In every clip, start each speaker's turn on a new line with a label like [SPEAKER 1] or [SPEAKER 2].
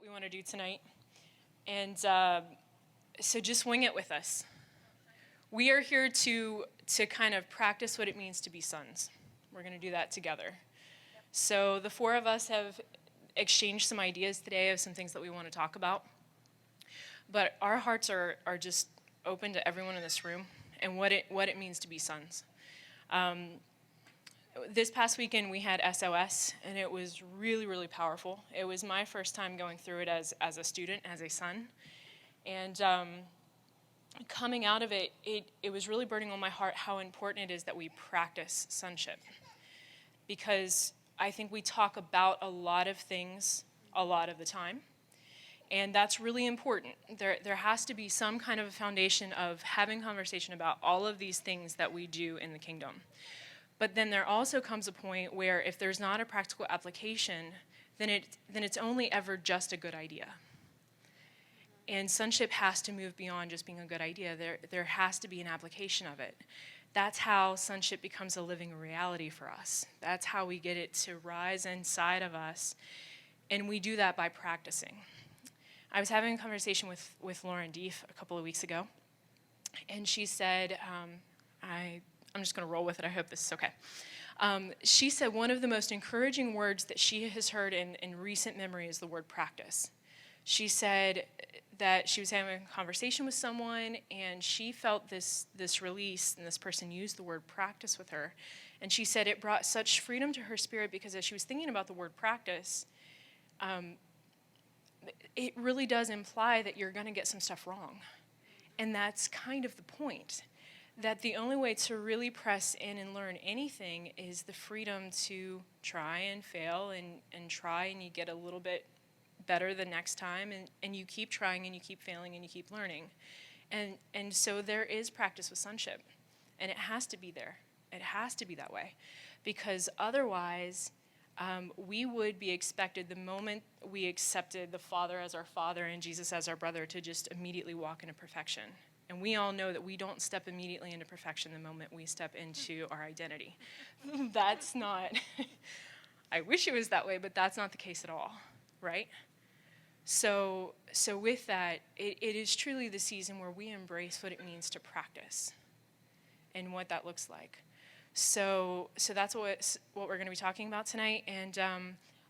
[SPEAKER 1] we want to do tonight. And so just wing it with us. We are here to kind of practice what it means to be sons. We're going to do that together. So the four of us have exchanged some ideas today of some things that we want to talk about. But our hearts are just open to everyone in this room and what it means to be sons. This past weekend we had SOS, and it was really, really powerful. It was my first time going through it as a student, as a son. And coming out of it, it was really burning on my heart how important it is that we practice sonship. Because I think we talk about a lot of things a lot of the time. And that's really important. There has to be some kind of a foundation of having conversation about all of these things that we do in the kingdom. But then there also comes a point where if there's not a practical application, then it's only ever just a good idea. And sonship has to move beyond just being a good idea. There has to be an application of it. That's how sonship becomes a living reality for us. That's how we get it to rise inside of us. And we do that by practicing. I was having a conversation with Lauren Deef a couple of weeks ago, and she said, I'm just going to roll with it. I hope this is okay. She said one of the most encouraging words that she has heard in recent memory is the word practice. She said that she was having a conversation with someone, and she felt this release, and this person used the word practice with her. And she said it brought such freedom to her spirit because as she was thinking about the word practice, it really does imply that you're going to get some stuff wrong. And that's kind of the point. That the only way to really press in and learn anything is the freedom to try and fail and try, and you get a little bit better the next time, and you keep trying and you keep failing and you keep learning. And so there is practice with sonship, and it has to be there. It has to be that way, because otherwise we would be expected the moment we accepted the Father as our Father and Jesus as our brother to just immediately walk into perfection. And we all know that we don't step immediately into perfection the moment we step into our identity. That's not, I wish it was that way, but that's not the case at all, right? So with that, it is truly the season where we embrace what it means to practice and what that looks like. So that's what we're going to be talking about tonight. And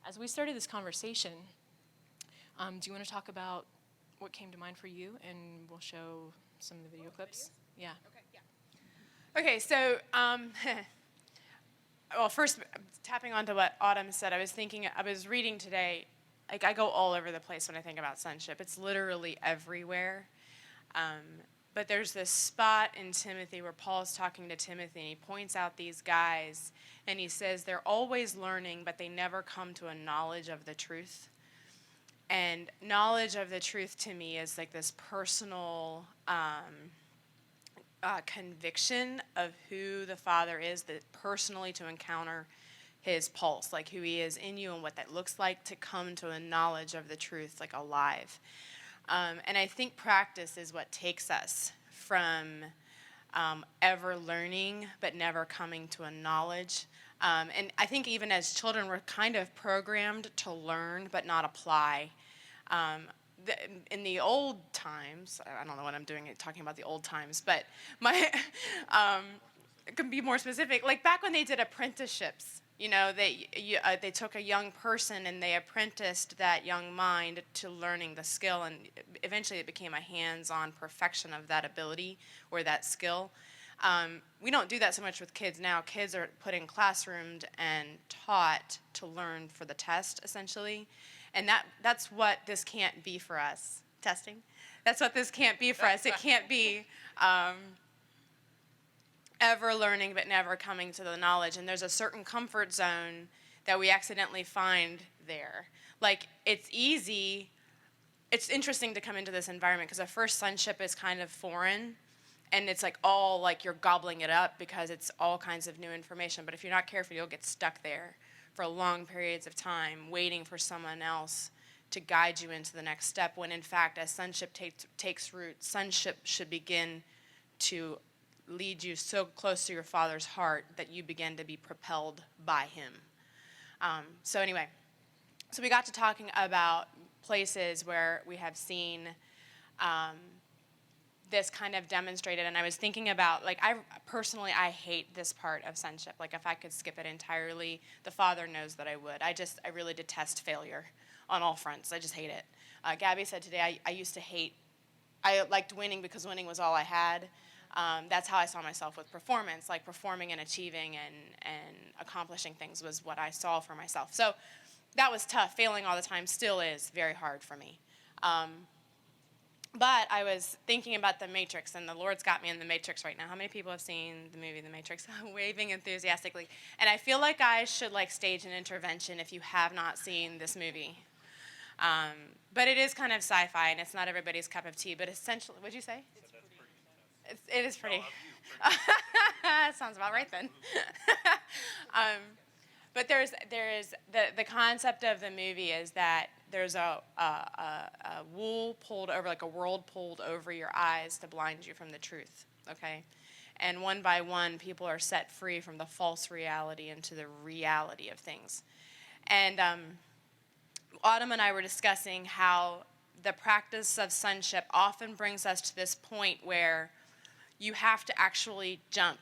[SPEAKER 1] as we started this conversation, do you want to talk about what came to mind for you? And we'll show some of the video clips. Yeah.
[SPEAKER 2] Okay, yeah. Okay, so, well, first, tapping onto what Autumn said, I was reading today, like, I go all over the place when I think about sonship. It's literally everywhere. But there's this spot in Timothy where Paul's talking to Timothy, and he points out these guys, and he says they're always learning, but they never come to a knowledge of the truth. And knowledge of the truth to me is like this personal conviction of who the Father is, that personally to encounter his pulse, like who he is in you and what that looks like to come to a knowledge of the truth, like alive. And I think practice is what takes us from ever learning but never coming to a knowledge. And I think even as children, we're kind of programmed to learn but not apply. In the old times, I don't know what I'm doing talking about the old times, but it can be more specific. Like back when they did apprenticeships, they took a young person and they apprenticed that young mind to learning the skill, and eventually it became a hands-on perfection of that ability or that skill. We don't do that so much with kids now. Kids are put in classrooms and taught to learn for the test, essentially. And that's what this can't be for us. Testing? That's what this can't be for us. It can't be ever learning but never coming to the knowledge. And there's a certain comfort zone that we accidentally find there. Like, it's easy. It's interesting to come into this environment because at first sonship is kind of foreign. And it's like all like you're gobbling it up because it's all kinds of new information. But if you're not careful, you'll get stuck there for long periods of time, waiting for someone else to guide you into the next step, when in fact, as sonship takes root, sonship should begin to lead you so close to your Father's heart that you begin to be propelled by him. So we got to talking about places where we have seen this kind of demonstrated. And I was thinking about, like, I hate this part of sonship. Like, if I could skip it entirely, the Father knows that I would. I really detest failure on all fronts. I just hate it. Gabby said today, I liked winning because winning was all I had. That's how I saw myself with performance. Like, performing and achieving and accomplishing things was what I saw for myself. So that was tough. Failing all the time still is very hard for me. But I was thinking about The Matrix, and the Lord's got me in The Matrix right now. How many people have seen the movie The Matrix? Waving enthusiastically. And I feel like I should, like, stage an intervention if you have not seen this movie. But it is kind of sci-fi, and it's not everybody's cup of tea. But essentially, what'd you say? It is pretty. That sounds about right then. But there's the concept of the movie is that there's a wool pulled over, like a world pulled over your eyes to blind you from the truth, okay? And one by one, people are set free from the false reality into the reality of things. And Autumn and I were discussing how the practice of sonship often brings us to this point where you have to actually jump.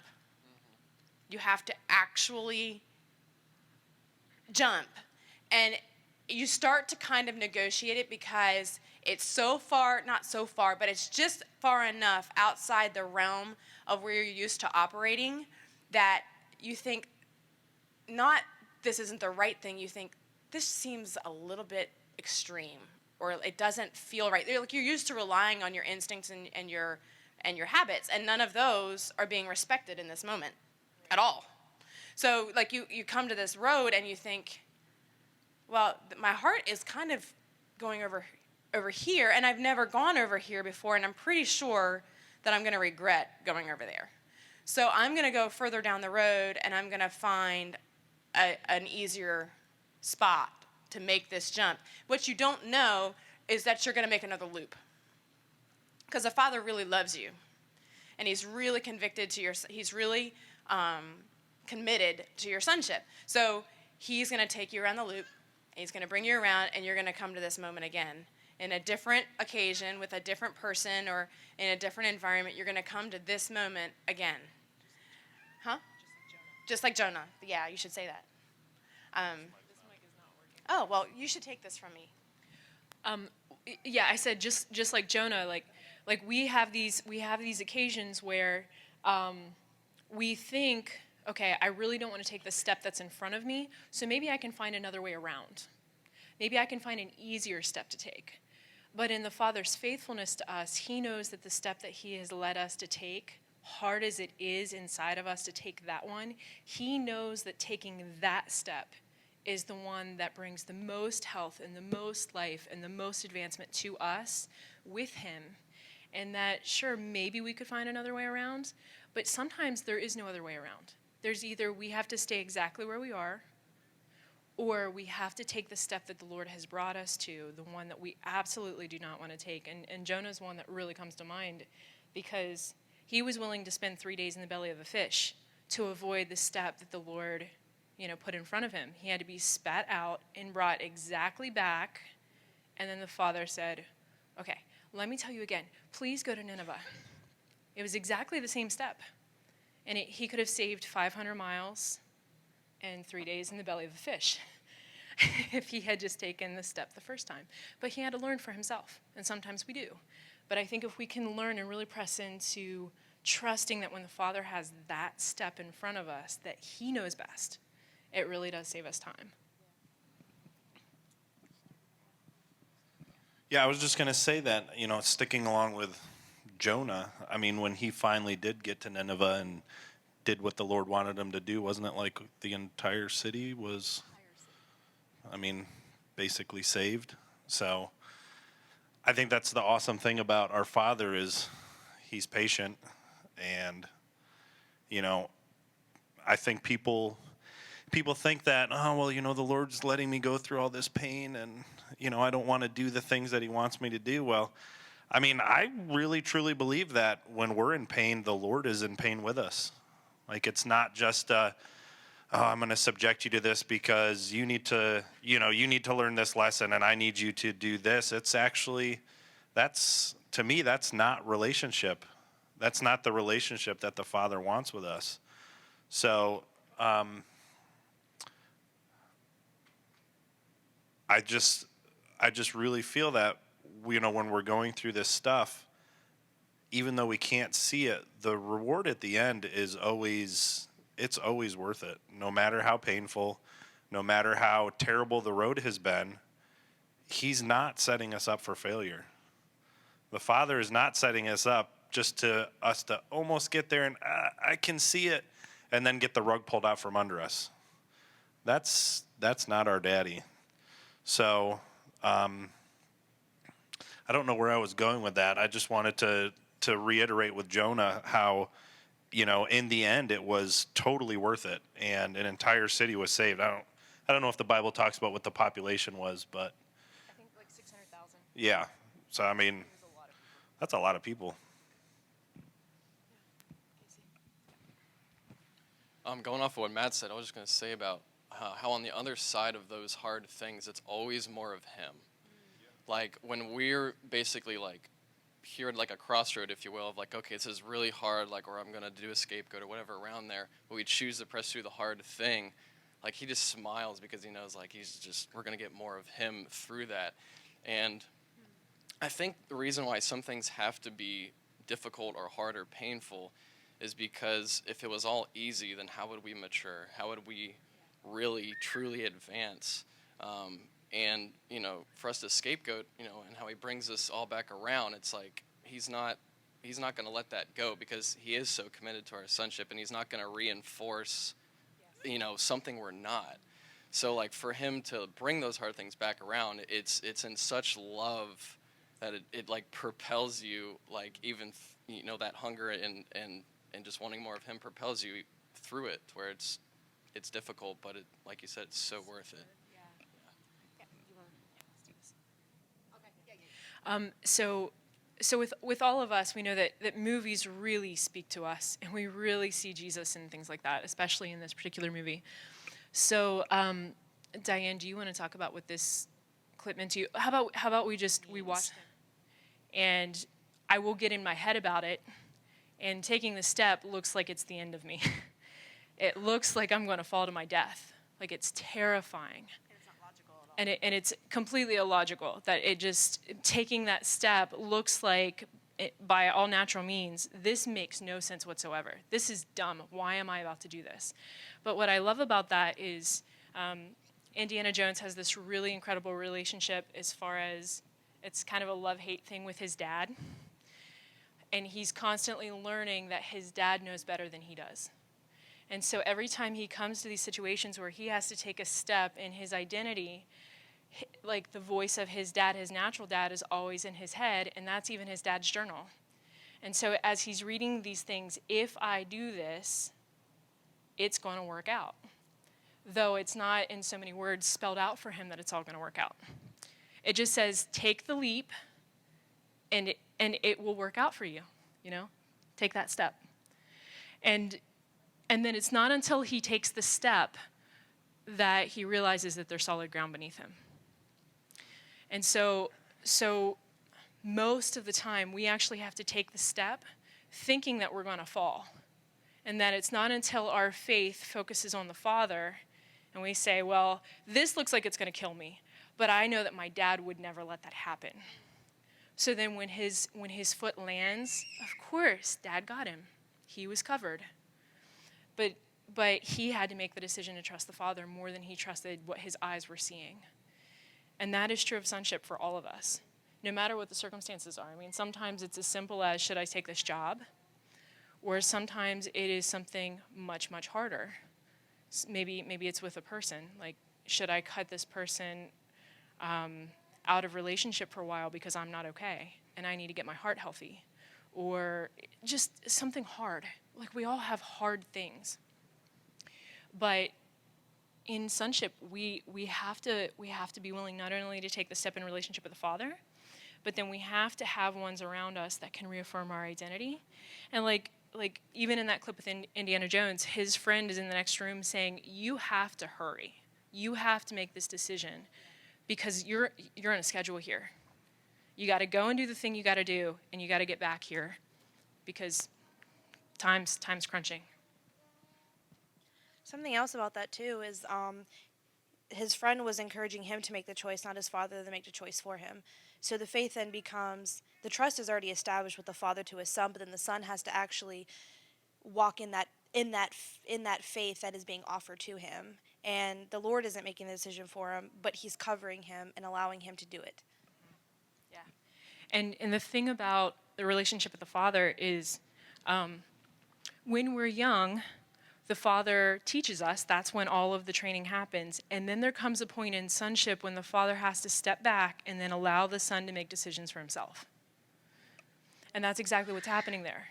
[SPEAKER 2] You have to actually jump. And you start to kind of negotiate it because it's so far, not so far, but it's just far enough outside the realm of where you're used to operating that you think, not this isn't the right thing, you think this seems a little bit extreme, or it doesn't feel right. Like, you're used to relying on your instincts and your habits, and none of those are being respected in this moment at all. So, like, you come to this road and you think, well, my heart is kind of going over here, and I've never gone over here before, and I'm pretty sure that I'm going to regret going over there. So I'm going to go further down the road, and I'm going to find an easier spot to make this jump. What you don't know is that you're going to make another loop, because the Father really loves you, and He's really He's really committed to your sonship. So He's going to take you around the loop, and He's going to bring you around, and you're going to come to this moment again. In a different occasion, with a different person, or in a different environment, you're going to come to this moment again. Huh? Just like Jonah. Yeah, you should say that. This mic is not working. Oh, well, you should take this from me.
[SPEAKER 1] Yeah, I said just like Jonah, like we have these occasions where we think, okay, I really don't want to take the step that's in front of me, so maybe I can find another way around. Maybe I can find an easier step to take. But in the Father's faithfulness to us, He knows that the step that He has led us to take, hard as it is inside of us to take that one, He knows that taking that step is the one that brings the most health and the most life and the most advancement to us with Him. And that, sure, maybe we could find another way around, but sometimes there is no other way around. There's either we have to stay exactly where we are, or we have to take the step that the Lord has brought us to, the one that we absolutely do not want to take. And Jonah's one that really comes to mind, because he was willing to spend 3 days in the belly of a fish to avoid the step that the Lord, put in front of him. He had to be spat out and brought exactly back. And then the Father said, okay, let me tell you again, please go to Nineveh. It was exactly the same step. And he could have saved 500 miles and 3 days in the belly of a fish if he had just taken the step the first time. But he had to learn for himself, and sometimes we do. But I think if we can learn and really press into trusting that when the Father has that step in front of us, that He knows best, it really does save us time.
[SPEAKER 3] Yeah, I was just going to say that, sticking along with Jonah, I mean, when he finally did get to Nineveh and did what the Lord wanted him to do, wasn't it like the entire city was, basically saved? So I think that's the awesome thing about our Father is He's patient. And, I think people think that, the Lord's letting me go through all this pain and, I don't want to do the things that He wants me to do. Well, I really, truly believe that when we're in pain, the Lord is in pain with us. Like, it's not just oh, I'm going to subject you to this because you need to learn this lesson and I need you to do this. It's actually, to me, that's not relationship. That's not the relationship that the Father wants with us. So, I just really feel that, when we're going through this stuff, even though we can't see it, the reward at the end is always worth it. No matter how painful, no matter how terrible the road has been, he's not setting us up for failure. The Father is not setting us up just to us to almost get there and I can see it, and then get the rug pulled out from under us. That's not our daddy. So I don't know where I was going with that. I just wanted to reiterate with Jonah how, in the end it was totally worth it, and an entire city was saved. I don't know if the Bible talks about what the population was, but
[SPEAKER 1] I think like 600,000.
[SPEAKER 3] yeah. So I mean, that's a lot of people.
[SPEAKER 4] Going off of what Matt said, I was just going to say about how on the other side of those hard things, it's always more of him. Like when we're basically like here at like a crossroad, if you will, of like, okay, this is really hard, like, or I'm going to do a scapegoat or whatever around there, but we choose to press through the hard thing, like he just smiles because he knows like we're going to get more of him through that. And I think the reason why some things have to be difficult or hard or painful is because if it was all easy, then how would we mature? How would we really, truly advance? And, for us to scapegoat, and how he brings us all back around, it's like he's not going to let that go because he is so committed to our sonship, and he's not going to reinforce, something we're not. So, like, for him to bring those hard things back around, it's in such love that it like propels you, like even, that hunger and just wanting more of him propels you through it, where it's difficult, but it, like you said, it's so worth it.
[SPEAKER 1] So with all of us, we know that movies really speak to us, and we really see Jesus and things like that, especially in this particular movie. So, Diane, do you want to talk about what this clip meant to you? How about we watch it, and I will get in my head about it, and taking the step looks like it's the end of me. It looks like I'm going to fall to my death. Like it's terrifying. And it's completely illogical that taking that step looks like, by all natural means, this makes no sense whatsoever. This is dumb. Why am I about to do this? But what I love about that is Indiana Jones has this really incredible relationship as far as it's kind of a love-hate thing with his dad. And he's constantly learning that his dad knows better than he does. And so every time he comes to these situations where he has to take a step in his identity, like the voice of his dad, his natural dad, is always in his head, and that's even his dad's journal. And so as he's reading these things, if I do this, it's going to work out. Though it's not in so many words spelled out for him that it's all going to work out. It just says, take the leap, and it will work out for you, Take that step. And then it's not until he takes the step that he realizes that there's solid ground beneath him. And so most of the time, we actually have to take the step thinking that we're going to fall. And that it's not until our faith focuses on the Father and we say, well, this looks like it's going to kill me, but I know that my dad would never let that happen. So then when his foot lands, of course, Dad got him. He was covered. But he had to make the decision to trust the Father more than he trusted what his eyes were seeing. And that is true of sonship for all of us, no matter what the circumstances are. I mean, sometimes it's as simple as, should I take this job? Or sometimes it is something much, much harder. Maybe it's with a person. Like, should I cut this person out of relationship for a while because I'm not okay and I need to get my heart healthy? Or just something hard. Like, we all have hard things. But in sonship, we have to be willing not only to take the step in relationship with the Father, but then we have to have ones around us that can reaffirm our identity. And like like even in that clip with Indiana Jones, his friend is in the next room saying, "You have to hurry. You have to make this decision because you're on a schedule here. You got to go and do the thing you got to do, and you got to get back here because time's crunching."
[SPEAKER 5] Something else about that too is his friend was encouraging him to make the choice, not his father to make the choice for him. So the faith then becomes, the trust is already established with the father to his son, but then the son has to actually walk in that faith that is being offered to him. And the Lord isn't making the decision for him, but he's covering him and allowing him to do it.
[SPEAKER 1] Yeah. And the thing about the relationship with the father is when we're young, the father teaches us. That's when all of the training happens. And then there comes a point in sonship when the father has to step back and then allow the son to make decisions for himself. And that's exactly what's happening there.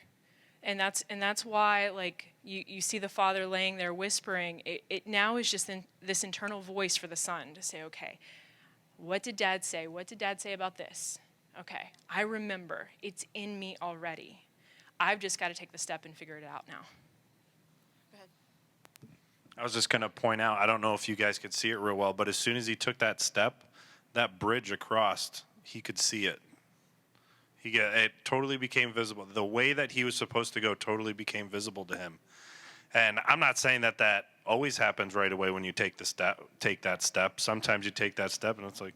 [SPEAKER 1] And that's why, like, you see the father laying there whispering. It now is just this internal voice for the son to say, okay, what did dad say? What did dad say about this? Okay, I remember. It's in me already. I've just got to take the step and figure it out now.
[SPEAKER 5] Go ahead.
[SPEAKER 3] I was just going to point out, I don't know if you guys could see it real well, but as soon as he took that step, that bridge across, he could see it. It totally became visible. The way that he was supposed to go totally became visible to him. And I'm not saying that always happens right away when you take that step. Sometimes you take that step and it's like,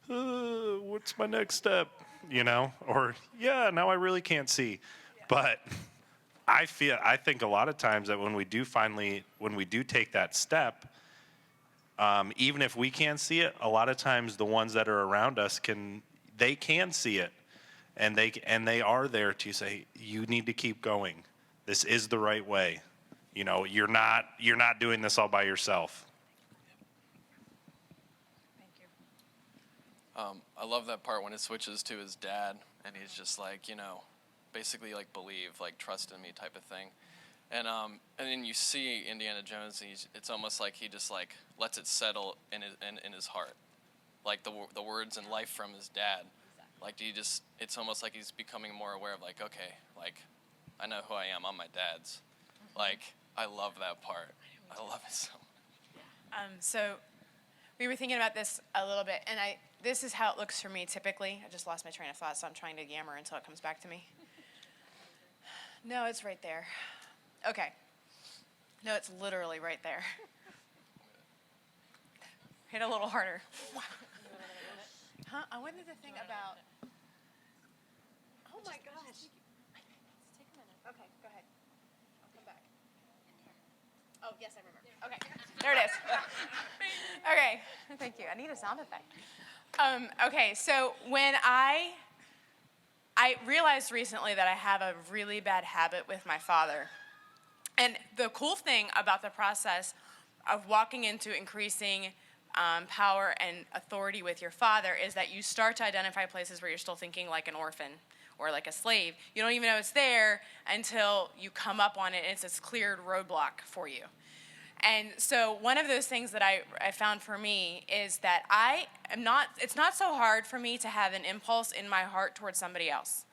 [SPEAKER 3] what's my next step? You know? Or, yeah, now I really can't see. But I think a lot of times that when we do take that step, even if we can't see it, a lot of times the ones that are around us can see it. And they are there to say, you need to keep going. This is the right way. You know, you're not doing this all by yourself.
[SPEAKER 1] Thank you.
[SPEAKER 4] I love that part when it switches to his dad, and he's just like, you know, basically like believe, like trust in me type of thing. And then you see Indiana Jones, it's almost like he just like lets it settle in his heart, like the words and life from his dad. Like, it's almost like he's becoming more aware of, like, okay, like, I know who I am. I'm my dad's. Like, I love that part. I love it so much.
[SPEAKER 2] So we were thinking about this a little bit, and this is how it looks for me typically. I just lost my train of thought, so I'm trying to yammer until it comes back to me. No, it's right there. Okay. No, it's literally right there. Hit a little harder. Huh? I wanted to think about... Oh my gosh. Take a minute. Okay, go ahead. I'll come back. Oh, yes, I remember. Okay, there it is. Okay, thank you. I need a sound effect. Okay, so when I realized recently that I have a really bad habit with my father. And the cool thing about the process of walking into increasing power and authority with your father is that you start to identify places where you're still thinking like an orphan or like a slave. You don't even know it's there until you come up on it and it's this cleared roadblock for you. And so one of those things that I found for me is that it's not so hard for me to have an impulse in my heart towards somebody else.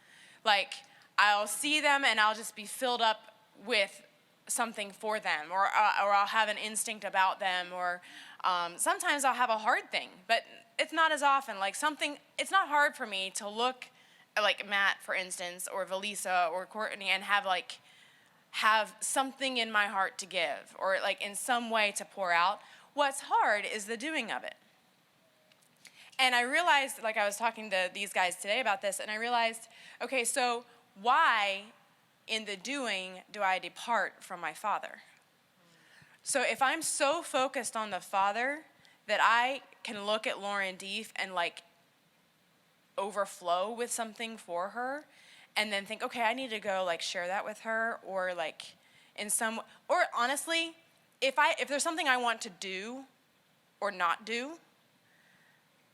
[SPEAKER 2] Like, I'll see them and I'll just be filled up with something for them, or I'll have an instinct about them, or sometimes I'll have a hard thing, but it's not as often. Like it's not hard for me to look at like Matt, for instance, or Valisa or Courtney and have something in my heart to give, or like in some way to pour out. What's hard is the doing of it. And I realized, like I was talking to these guys today about this, and I realized, okay, so why in the doing do I depart from my Father? So if I'm so focused on the Father that I can look at Lauren Deef and like overflow with something for her, and then think, okay, I need to go like share that with her, or like or honestly, if there's something I want to do or not do,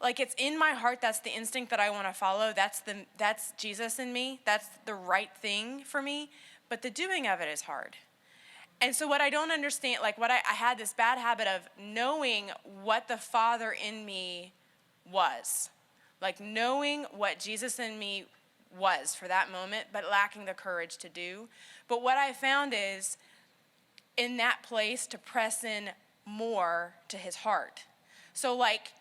[SPEAKER 2] like it's in my heart, that's the instinct that I want to follow, that's Jesus in me, that's the right thing for me, but the doing of it is hard. And so what I don't understand, like what I had this bad habit of knowing what the Father in me was, like knowing what Jesus in me was for that moment, but lacking the courage to do. But what I found is in that place to press in more to his heart. So like,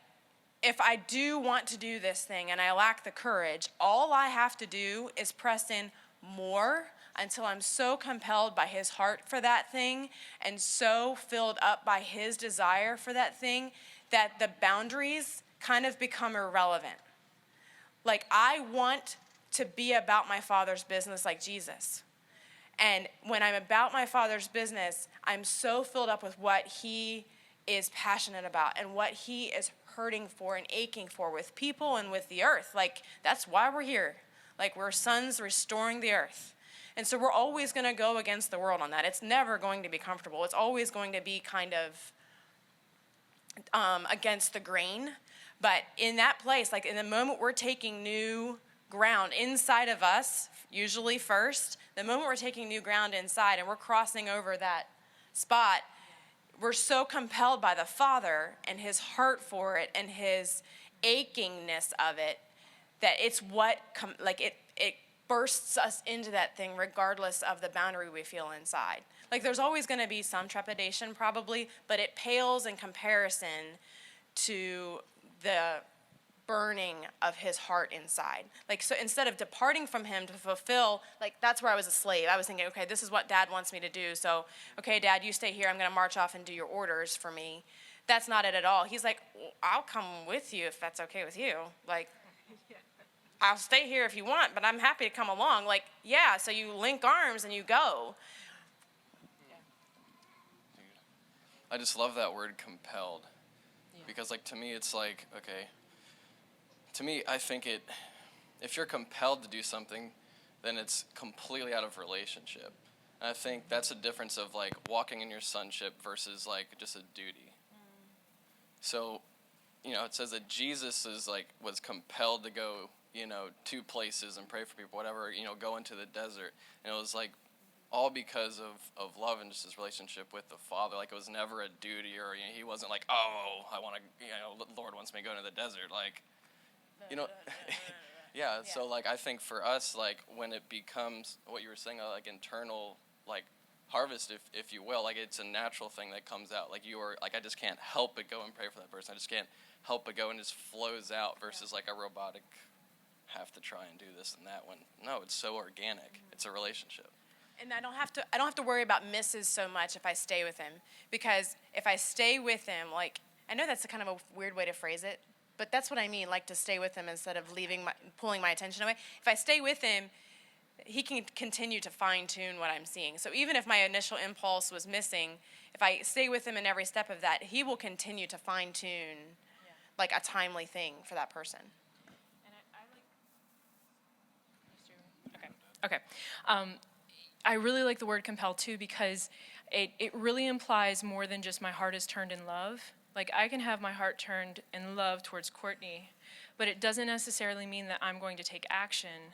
[SPEAKER 2] if I do want to do this thing and I lack the courage, all I have to do is press in more until I'm so compelled by his heart for that thing and so filled up by his desire for that thing that the boundaries kind of become irrelevant. Like, I want to be about my Father's business like Jesus. And when I'm about my Father's business, I'm so filled up with what he is passionate about and what he is hurting for and aching for with people and with the earth. Like, that's why we're here. Like, we're sons restoring the earth. And so we're always going to go against the world on that. It's never going to be comfortable. It's always going to be kind of against the grain. But in that place, like in the moment we're taking new ground inside of us, usually first, the moment we're taking new ground inside and we're crossing over that spot, we're so compelled by the Father and his heart for it and his achingness of it that it's what, it bursts us into that thing regardless of the boundary we feel inside. Like, there's always going to be some trepidation probably, but it pales in comparison to the burning of his heart inside. Like, so instead of departing from him to fulfill, like, that's where I was a slave. I was thinking, okay, this is what Dad wants me to do. So, okay, Dad, you stay here. I'm going to march off and do your orders for me. That's not it at all. He's like, well, I'll come with you if that's okay with you. Like, I'll stay here if you want, but I'm happy to come along. Like, yeah, so you link arms and you go.
[SPEAKER 4] I just love that word compelled. Because, like, to me, it's like, okay, to me, I think if you're compelled to do something, then it's completely out of relationship. And I think that's a difference of, like, walking in your sonship versus, like, just a duty. So, it says that Jesus was compelled to go, to places and pray for people, whatever, go into the desert. And it was, like, all because of love and just his relationship with the Father. Like, it was never a duty, or he wasn't like, oh, I want to, the Lord wants me to go into the desert. Like, yeah. So, like, I think for us, like, when it becomes what you were saying, like, internal, like, harvest, if you will, like, it's a natural thing that comes out. Like, I just can't help but go and pray for that person. I just can't help but go, and just flows out versus like a robotic have to try and do this and that one. No, it's so organic. Mm-hmm. It's a relationship.
[SPEAKER 2] And I don't have to worry about misses so much if I stay with him, because if I stay with him, like, I know that's a kind of a weird way to phrase it, but that's what I mean, like, to stay with him instead of pulling my attention away. If I stay with him, he can continue to fine-tune what I'm seeing. So even if my initial impulse was missing, if I stay with him in every step of that, he will continue to fine-tune, like, a timely thing for that person.
[SPEAKER 1] Okay. I really like the word compel too, because it really implies more than just my heart is turned in love. Like, I can have my heart turned in love towards Courtney, but it doesn't necessarily mean that I'm going to take action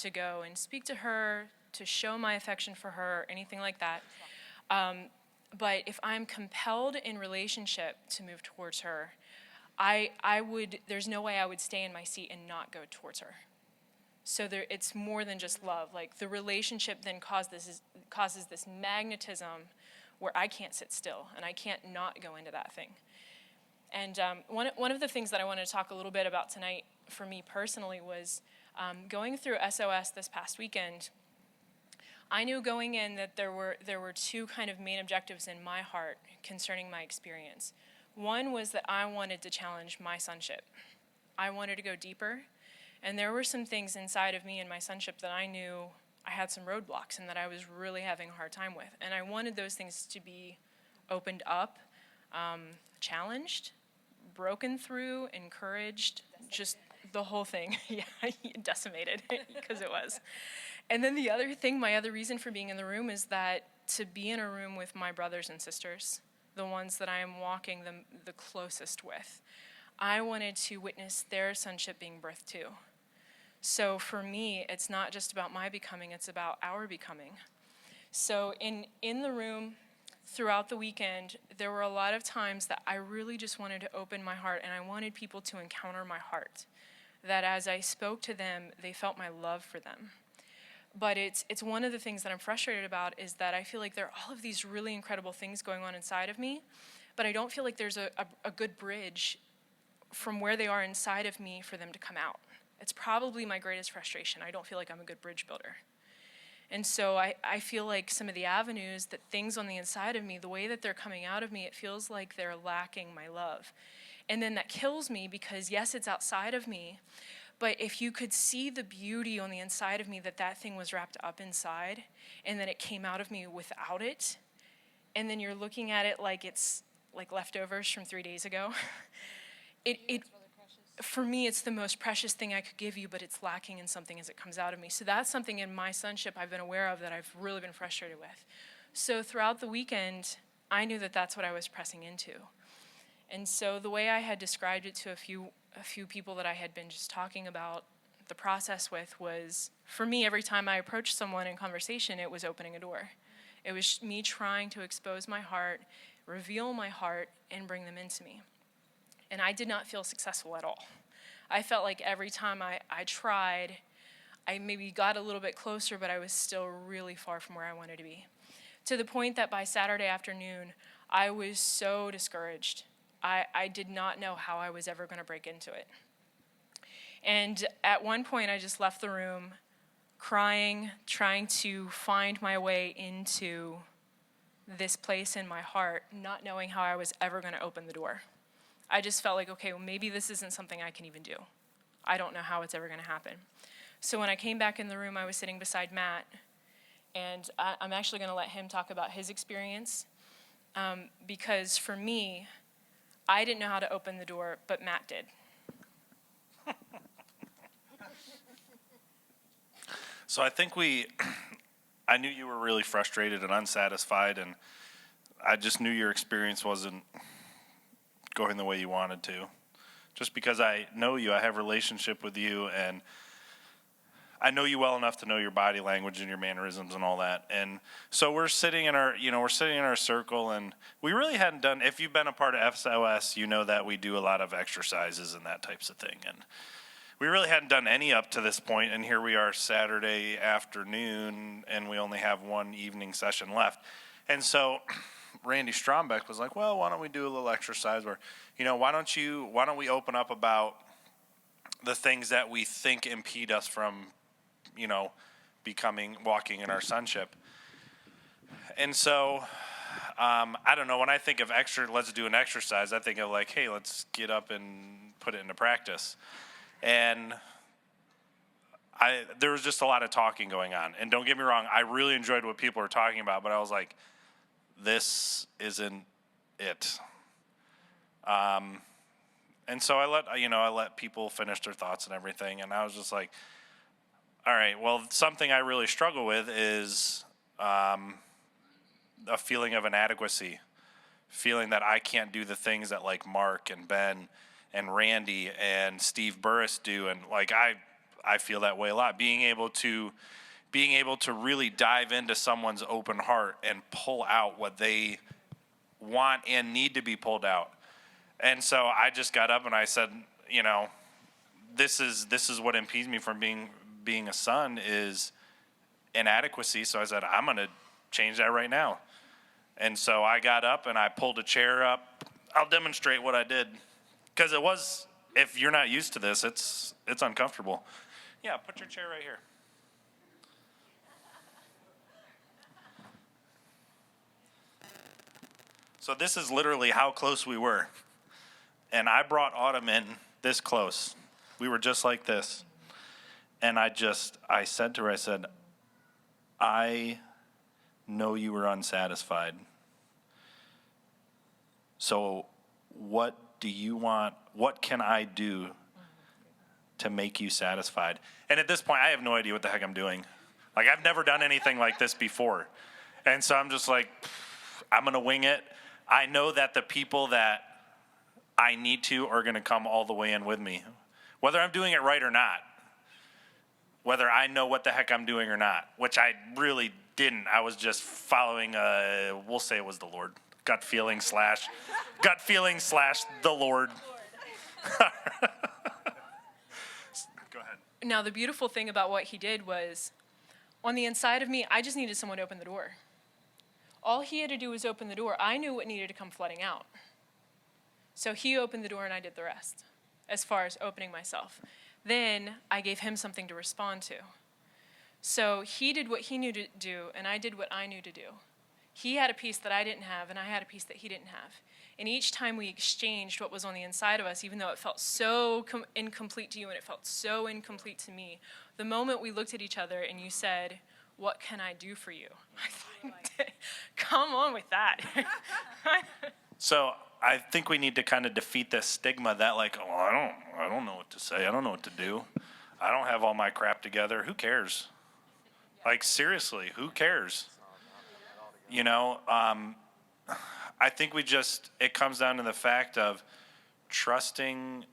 [SPEAKER 1] to go and speak to her, to show my affection for her, anything like that. But if I'm compelled in relationship to move towards her, there's no way I would stay in my seat and not go towards her. So it's more than just love. Like, the relationship then causes this magnetism where I can't sit still and I can't not go into that thing. And one of the things that I wanted to talk a little bit about tonight for me personally was going through SOS this past weekend. I knew going in that there were two kind of main objectives in my heart concerning my experience. One was that I wanted to challenge my sonship. I wanted to go deeper. And there were some things inside of me and my sonship that I knew I had some roadblocks and that I was really having a hard time with. And I wanted those things to be opened up, challenged, broken through, encouraged, just the whole thing. Yeah, decimated, because it was. And then the other thing, my other reason for being in the room is that to be in a room with my brothers and sisters, the ones that I am walking the closest with, I wanted to witness their sonship being birthed too. So for me, it's not just about my becoming, it's about our becoming. So in the room throughout the weekend, there were a lot of times that I really just wanted to open my heart, and I wanted people to encounter my heart. that as I spoke to them, they felt my love for them. But it's one of the things that I'm frustrated about is that I feel like there are all of these really incredible things going on inside of me, but I don't feel like there's a good bridge from where they are inside of me for them to come out. It's probably my greatest frustration. I don't feel like I'm a good bridge builder. And so I feel like some of the avenues, that things on the inside of me, the way that they're coming out of me, it feels like they're lacking my love. And then that kills me because, yes, it's outside of me, but if you could see the beauty on the inside of me, that thing was wrapped up inside, and then it came out of me without it, and then you're looking at it like it's like leftovers from 3 days ago, it for me, it's the most precious thing I could give you, but it's lacking in something as it comes out of me. So that's something in my sonship I've been aware of that I've really been frustrated with. So throughout the weekend, I knew that that's what I was pressing into. And so the way I had described it to a few people that I had been just talking about the process with was, for me, every time I approached someone in conversation, it was opening a door. It was me trying to expose my heart, reveal my heart, and bring them into me. And I did not feel successful at all. I felt like every time I tried, I maybe got a little bit closer, but I was still really far from where I wanted to be. To the point that by Saturday afternoon, I was so discouraged. I did not know how I was ever going to break into it. And at one point, I just left the room crying, trying to find my way into this place in my heart, not knowing how I was ever going to open the door. I just felt like, okay, well, maybe this isn't something I can even do. I don't know how it's ever going to happen. So when I came back in the room, I was sitting beside Matt, and I'm actually going to let him talk about his experience, because for me, I didn't know how to open the door, but Matt did.
[SPEAKER 3] So I think I knew you were really frustrated and unsatisfied, and I just knew your experience wasn't going the way you wanted to. Just because I know you, I have a relationship with you, and I know you well enough to know your body language and your mannerisms and all that. And so we're sitting in our circle, and we really hadn't done, if you've been a part of SOS, you know that we do a lot of exercises and that types of thing. And we really hadn't done any up to this point, and here we are Saturday afternoon, and we only have one evening session left. And so Randy Strombeck was like, well, why don't we do a little exercise where, why don't we open up about the things that we think impede us from, walking in our sonship. And so, I don't know, when I think of let's do an exercise, I think of like, hey, let's get up and put it into practice. And there was just a lot of talking going on. And don't get me wrong, I really enjoyed what people were talking about, but I was like, this isn't it. And so I let people finish their thoughts and everything, and I was just like, all right, well, something I really struggle with is a feeling of inadequacy, feeling that I can't do the things that like Mark and Ben and Randy and Steve Burris do, and like I feel that way a lot. Being able to really dive into someone's open heart and pull out what they want and need to be pulled out. And so I just got up and I said, this is what impedes me from being a son is inadequacy. So I said, I'm going to change that right now. And so I got up and I pulled a chair up. I'll demonstrate what I did. Because it was, if you're not used to this, it's uncomfortable. Yeah, put your chair right here. So this is literally how close we were. And I brought Autumn in this close. We were just like this. And I said to her, I know you were unsatisfied. So what do you want? What can I do to make you satisfied? And at this point, I have no idea what the heck I'm doing. Like, I've never done anything like this before. And so I'm just like, I'm going to wing it. I know that the people that I need to are going to come all the way in with me, whether I'm doing it right or not, whether I know what the heck I'm doing or not, which I really didn't. I was just following, we'll say it was the Lord. Gut feeling / the Lord.
[SPEAKER 1] Now, the beautiful thing about what he did was, on the inside of me, I just needed someone to open the door. All he had to do was open the door. I knew what needed to come flooding out. So he opened the door and I did the rest, as far as opening myself. Then I gave him something to respond to. So he did what he knew to do, and I did what I knew to do. He had a piece that I didn't have, and I had a piece that he didn't have. And each time we exchanged what was on the inside of us, even though it felt so incomplete to you and it felt so incomplete to me, the moment we looked at each other and you said, "What can I do for you?" I thought, come on with that.
[SPEAKER 3] So I think we need to kind of defeat this stigma that like, oh, I don't know what to say. I don't know what to do. I don't have all my crap together. Who cares? Like, seriously, who cares? You know, I think it comes down to the fact of trusting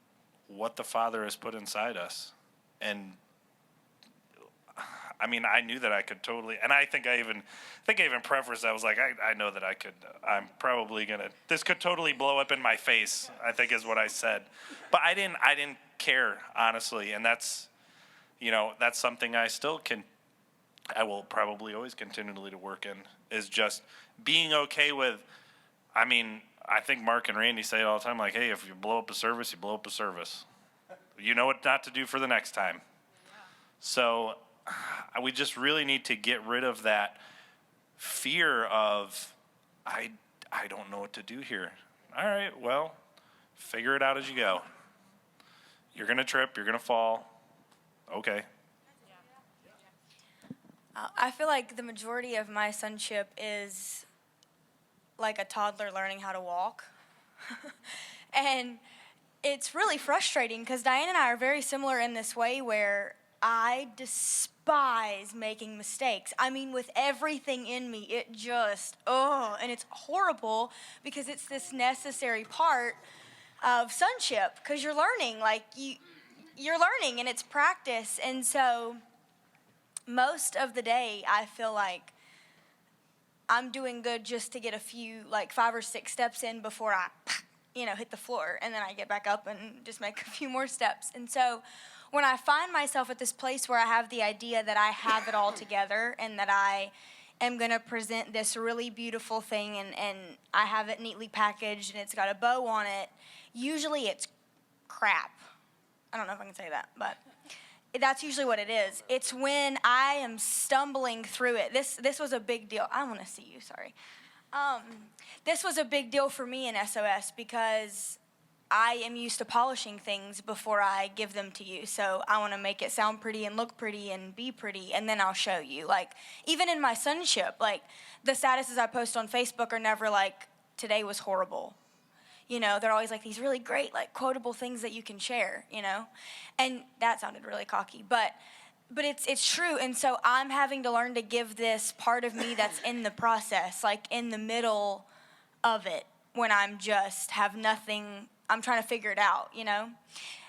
[SPEAKER 3] what the Father has put inside us. And I mean, I knew that I could totally, and I think I even prefaced, I was like, I know that I'm probably this could totally blow up in my face, I think is what I said. But I didn't care, honestly. And that's something I will probably always continually to work in, is just being okay with, I mean, I think Mark and Randy say it all the time, like, hey, if you blow up a service, you blow up a service. You know what not to do for the next time. So we just really need to get rid of that fear of, I don't know what to do here. All right, well, figure it out as you go. You're going to trip, you're going to fall. Okay.
[SPEAKER 6] I feel like the majority of my sonship is like a toddler learning how to walk. And it's really frustrating because Diane and I are very similar in this way where I despise making mistakes. I mean, with everything in me, it just, and it's horrible because it's this necessary part of sonship because you're learning, like you're learning and it's practice. And so most of the day, I feel like I'm doing good just to get a few, like 5 or 6 steps in before I, hit the floor. And then I get back up and just make a few more steps. And so when I find myself at this place where I have the idea that I have it all together and that I am going to present this really beautiful thing and I have it neatly packaged and it's got a bow on it, usually it's crap. I don't know if I can say that, but that's usually what it is. It's when I am stumbling through it. This was a big deal. I want to see you, sorry. This was a big deal for me in SOS because I am used to polishing things before I give them to you. So I want to make it sound pretty and look pretty and be pretty, and then I'll show you. Like, even in my sonship, like, the statuses I post on Facebook are never like, today was horrible. They're always like these really great, like, quotable things that you can share, And that sounded really cocky, but it's true. And so I'm having to learn to give this part of me that's in the process, like in the middle of it, when I'm just have nothing, I'm trying to figure it out,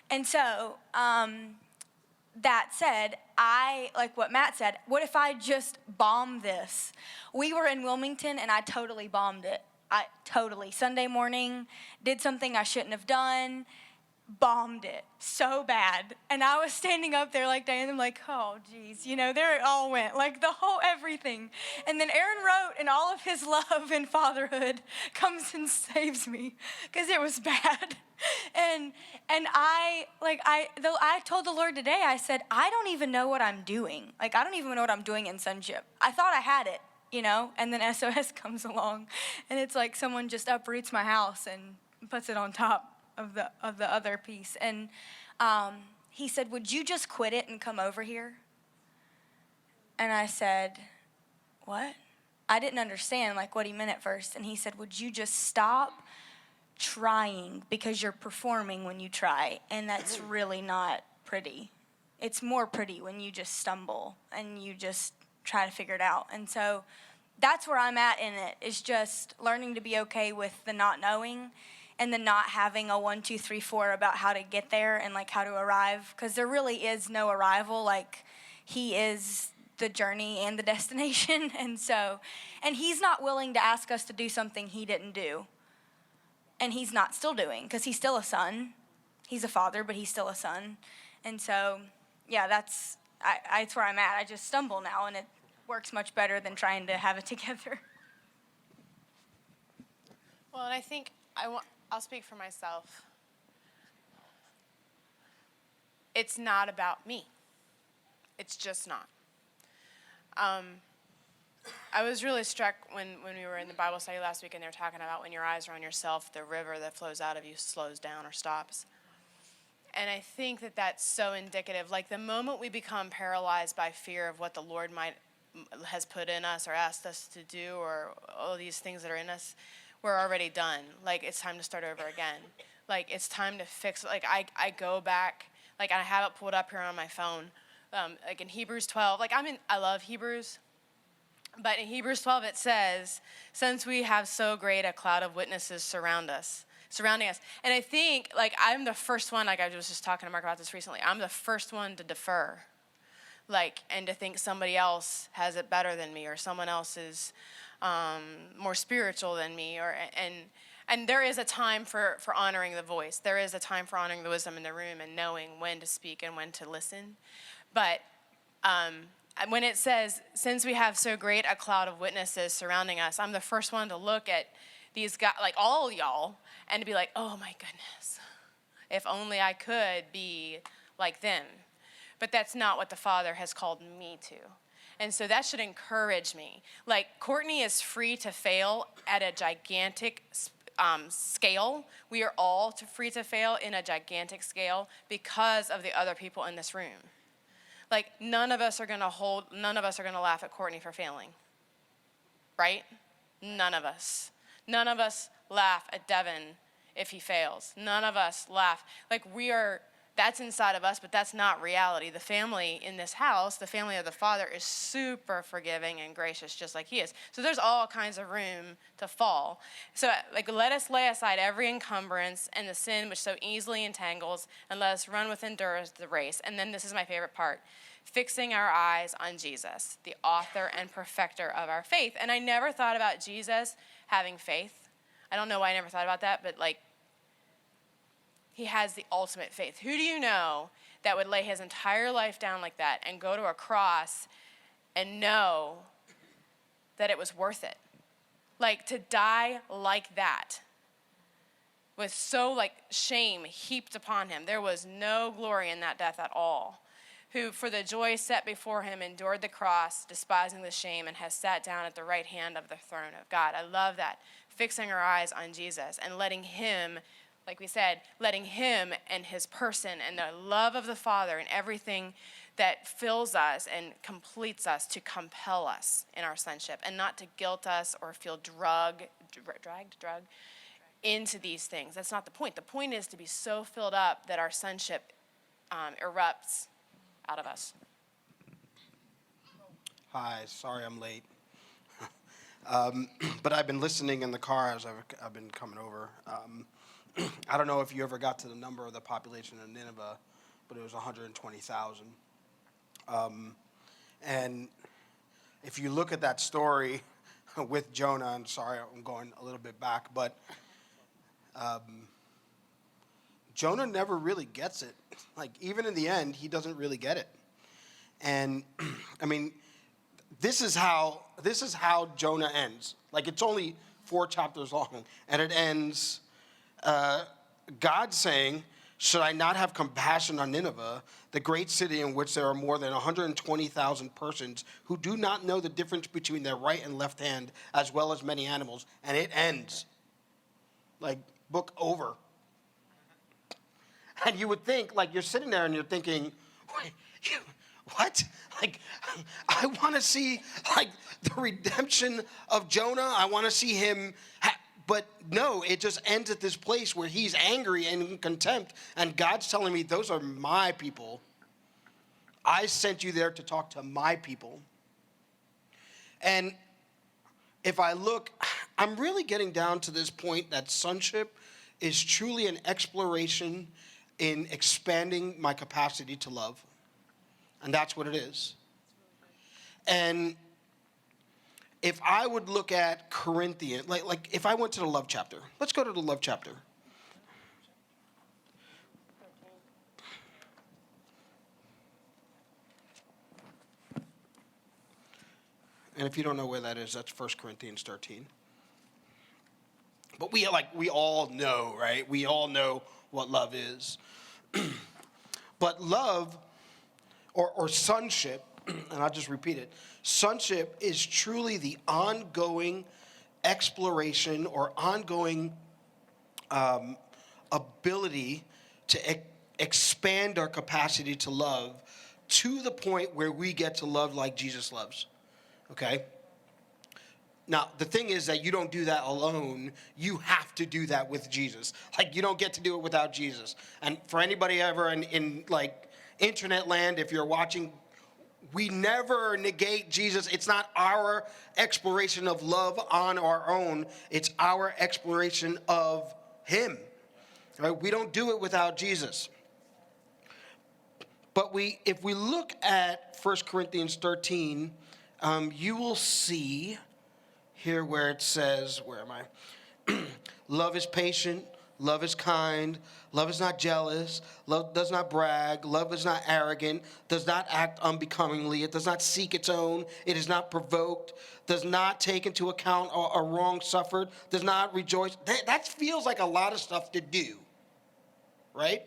[SPEAKER 6] And so, that said, like what Matt said, what if I just bomb this? We were in Wilmington and I totally bombed it. Sunday morning, did something I shouldn't have done, bombed it so bad. And I was standing up there like Diane, I'm like, oh, geez, there it all went, like the whole everything. And then Aaron wrote, and all of his love and fatherhood comes and saves me because it was bad. And I told the Lord today, I said, I don't even know what I'm doing. Like, I don't even know what I'm doing in sonship. I thought I had it. And then SOS comes along, and it's like someone just uproots my house and puts it on top of the other piece. And he said, would you just quit it and come over here? And I said, what? I didn't understand, like, what he meant at first. And he said, would you just stop trying because you're performing when you try, and that's really not pretty. It's more pretty when you just stumble and you just try to figure it out. And so that's where I'm at in it, is just learning to be okay with the not knowing and the not having a 1, 2, 3, 4 about how to get there and like how to arrive, because there really is no arrival. Like, he is the journey and the destination. And he's not willing to ask us to do something he didn't do, and he's not still doing, because he's still a son. He's a father, but he's still a son. And so yeah, that's where I'm at. I just stumble now, and it works much better than trying to have it together.
[SPEAKER 2] Well, and I think I'll speak for myself. It's not about me. It's just not. I was really struck when we were in the Bible study last week and they were talking about when your eyes are on yourself, the river that flows out of you slows down or stops. And I think that that's so indicative. Like the moment we become paralyzed by fear of what the Lord has put in us or asked us to do or all these things that are in us, we're already done. Like it's time to start over again. Like it's time to fix. Like I go back. Like I have it pulled up here on my phone. Like in Hebrews 12. Like I love Hebrews. But in Hebrews 12 it says, since we have so great a cloud of witnesses surrounding us. And I think, like, I'm the first one, like I was just talking to Mark about this recently, I'm the first one to defer. Like, and to think somebody else has it better than me or someone else is more spiritual than me. And there is a time for honoring the voice. There is a time for honoring the wisdom in the room and knowing when to speak and when to listen. But when it says, since we have so great a cloud of witnesses surrounding us, I'm the first one to look at these guys, like all y'all, and to be like, oh my goodness, if only I could be like them. But that's not what the Father has called me to. And so that should encourage me. Like Courtney is free to fail at a gigantic scale. We are all free to fail in a gigantic scale because of the other people in this room. Like none of us are gonna laugh at Courtney for failing. Right? None of us. None of us laugh at Devin if he fails. None of us laugh. Like that's inside of us, but that's not reality. The family in this house, the family of the Father, is super forgiving and gracious, just like he is. So there's all kinds of room to fall. So like, let us lay aside every encumbrance and the sin which so easily entangles, and let us run with endurance the race. And then this is my favorite part. Fixing our eyes on Jesus, the author and perfecter of our faith. And I never thought about Jesus having faith. I don't know why I never thought about that, but like, he has the ultimate faith. Who do you know that would lay his entire life down like that and go to a cross and know that it was worth it? Like to die like that with so like shame heaped upon him. There was no glory in that death at all. Who for the joy set before him endured the cross, despising the shame, and has sat down at the right hand of the throne of God. I love that. Fixing our eyes on Jesus and letting him, like we said, letting him and his person and the love of the Father and everything that fills us and completes us to compel us in our sonship and not to guilt us or feel dragged into these things. That's not the point. The point is to be so filled up that our sonship erupts out of us.
[SPEAKER 7] Hi, sorry I'm late. But I've been listening in the car as I've been coming over. I don't know if you ever got to the number of the population of Nineveh, but it was 120,000. And if you look at that story with Jonah, and sorry I'm going a little bit back, but Jonah never really gets it. Like even in the end, he doesn't really get it. And I mean, this is how Jonah ends. Like it's only 4 chapters long, and it ends God saying, "Should I not have compassion on Nineveh, the great city in which there are more than 120,000 persons who do not know the difference between their right and left hand, as well as many animals?" And it ends. Like book over. And you would think, like, you're sitting there and you're thinking, wait, what? Like, I want to see, like, the redemption of Jonah. I want to see him, but no, it just ends at this place where he's angry and in contempt. And God's telling me, those are my people. I sent you there to talk to my people. And if I look, I'm really getting down to this point that sonship is truly an exploration in expanding my capacity to love. And that's what it is. And if I would look at Corinthians, like if I went to the love chapter, let's go to the love chapter. And if you don't know where that is, that's 1 Corinthians 13. But we all know, right? We all know what love is. But love or sonship, and I'll just repeat it, sonship is truly the ongoing exploration or ongoing ability to expand our capacity to love to the point where we get to love like Jesus loves, okay? Now, the thing is that you don't do that alone. You have to do that with Jesus. Like, you don't get to do it without Jesus. And for anybody ever in like, internet land, if you're watching, we never negate Jesus. It's not our exploration of love on our own. It's our exploration of him. Right? We don't do it without Jesus. But if we look at 1 Corinthians 13, you will see here where it says, where am I? Love is patient, love is kind, love is not jealous, love does not brag, love is not arrogant, does not act unbecomingly, it does not seek its own, it is not provoked, does not take into account a wrong suffered, does not rejoice. That feels like a lot of stuff to do, right?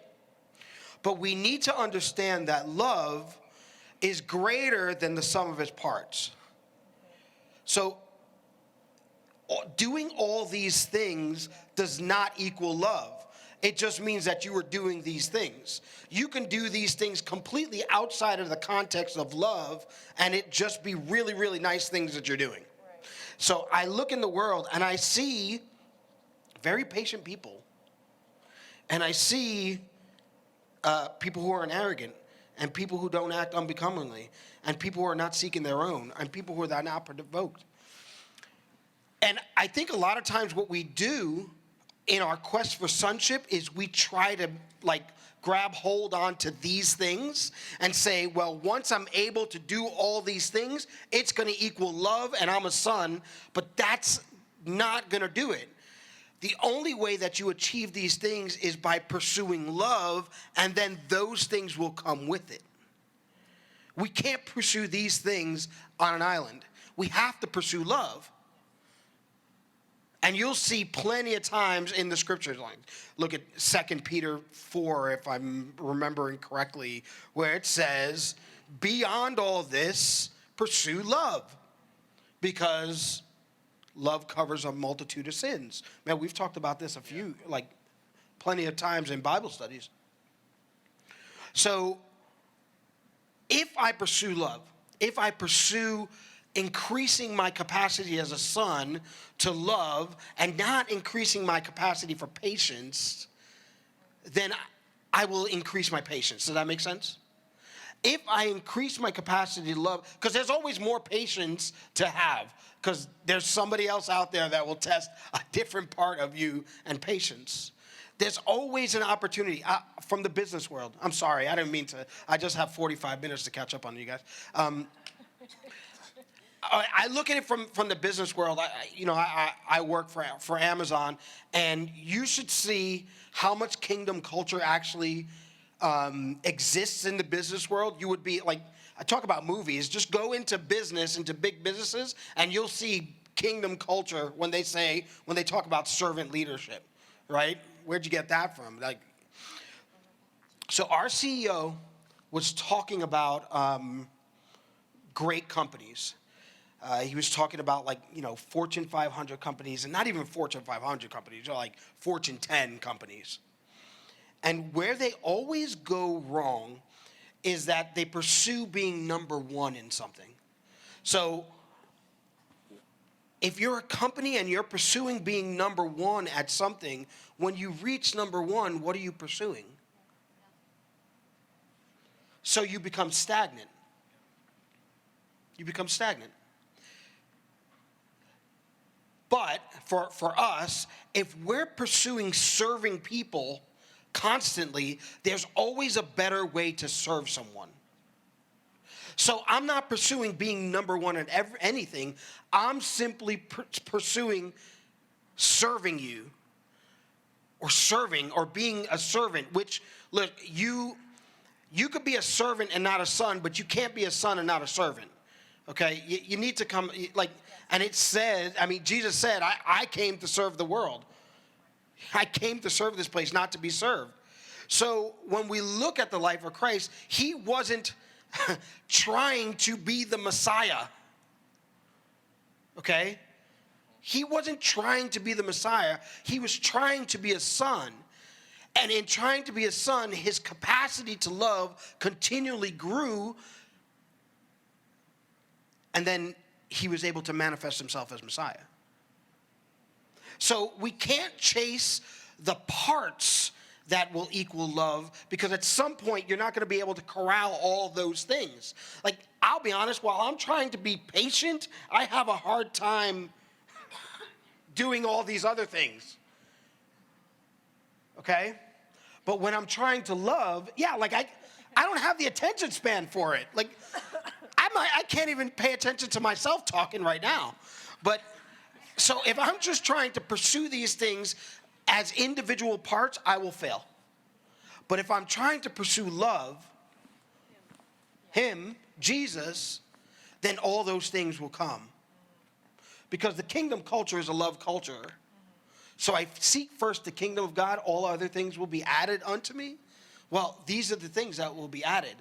[SPEAKER 7] But we need to understand that love is greater than the sum of its parts. So, doing all these things does not equal love. It just means that you are doing these things. You can do these things completely outside of the context of love, and it just be really, really nice things that you're doing. Right. So I look in the world, and I see very patient people. And I see people who are arrogant, and people who don't act unbecomingly, and people who are not seeking their own, and people who are not provoked. And I think a lot of times what we do in our quest for sonship is we try to grab hold on to these things and say, well, once I'm able to do all these things, it's going to equal love and I'm a son, but that's not going to do it. The only way that you achieve these things is by pursuing love, and then those things will come with it. We can't pursue these things on an island. We have to pursue love. And you'll see plenty of times in the scriptures, like look at 2 Peter 4, if I'm remembering correctly, where it says, beyond all this, pursue love, because love covers a multitude of sins. Man, we've talked about this plenty of times in Bible studies. So if I pursue love, if I pursue increasing my capacity as a son to love and not increasing my capacity for patience, then I will increase my patience. Does that make sense? If I increase my capacity to love, because there's always more patience to have, because there's somebody else out there that will test a different part of you and patience. There's always an opportunity from the business world. I'm sorry, I didn't mean to. I just have 45 minutes to catch up on you guys. I look at it from the business world. I work for Amazon, and you should see how much kingdom culture actually exists in the business world. You would be like, I talk about movies. Just go into business, into big businesses, and you'll see kingdom culture when they talk about servant leadership, right? Where'd you get that from? So our CEO was talking about great companies. He was talking about Fortune 500 companies, and not even Fortune 500 companies, like Fortune 10 companies. And where they always go wrong is that they pursue being number one in something. So if you're a company and you're pursuing being number one at something, when you reach number one, what are you pursuing? So you become stagnant. You become stagnant. But for us, if we're pursuing serving people constantly, there's always a better way to serve someone. So I'm not pursuing being number one at anything. I'm simply pursuing serving you, or serving, or being a servant, which, look, you could be a servant and not a son, but you can't be a son and not a servant. Okay, you need to come, and it said, I mean, Jesus said, I came to serve the world. I came to serve this place, not to be served. So when we look at the life of Christ, he wasn't trying to be the Messiah. Okay? He wasn't trying to be the Messiah. He was trying to be a son. And in trying to be a son, his capacity to love continually grew. And then he was able to manifest himself as Messiah. So we can't chase the parts that will equal love, because at some point you're not going to be able to corral all those things. Like, I'll be honest, while I'm trying to be patient, I have a hard time doing all these other things. Okay? But when I'm trying to love, I don't have the attention span for it. Like, I can't even pay attention to myself talking right now. But so if I'm just trying to pursue these things as individual parts, I will fail. But if I'm trying to pursue love, him, Jesus, then all those things will come. Because the kingdom culture is a love culture. So I seek first the kingdom of God, all other things will be added unto me. Well, these are the things that will be added.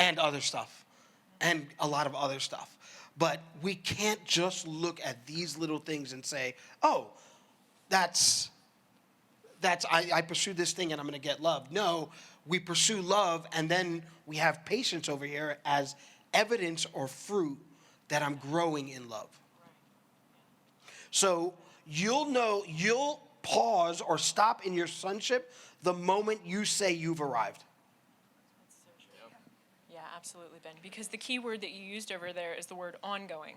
[SPEAKER 7] And other stuff. And a lot of other stuff. But we can't just look at these little things and say, oh, I pursue this thing and I'm going to get love. No, we pursue love, and then we have patience over here as evidence or fruit that I'm growing in love. So you'll pause or stop in your sonship the moment you say you've arrived.
[SPEAKER 1] Yeah, absolutely, Ben. Because the key word that you used over there is the word ongoing.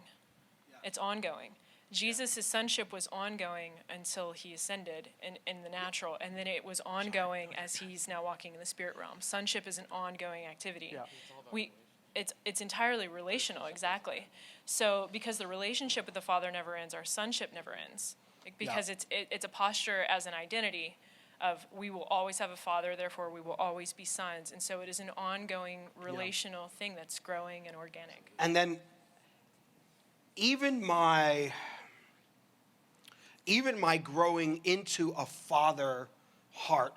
[SPEAKER 1] It's ongoing. Jesus' sonship was ongoing until he ascended in the natural, and then it was ongoing as he's now walking in the spirit realm. Sonship is an ongoing activity. Yeah. It's entirely relational, exactly. So because the relationship with the Father never ends, our sonship never ends. Because it's a posture as an identity of we will always have a Father, therefore we will always be sons. And so it is an ongoing relational thing that's growing and organic.
[SPEAKER 7] And then even my growing into a father's heart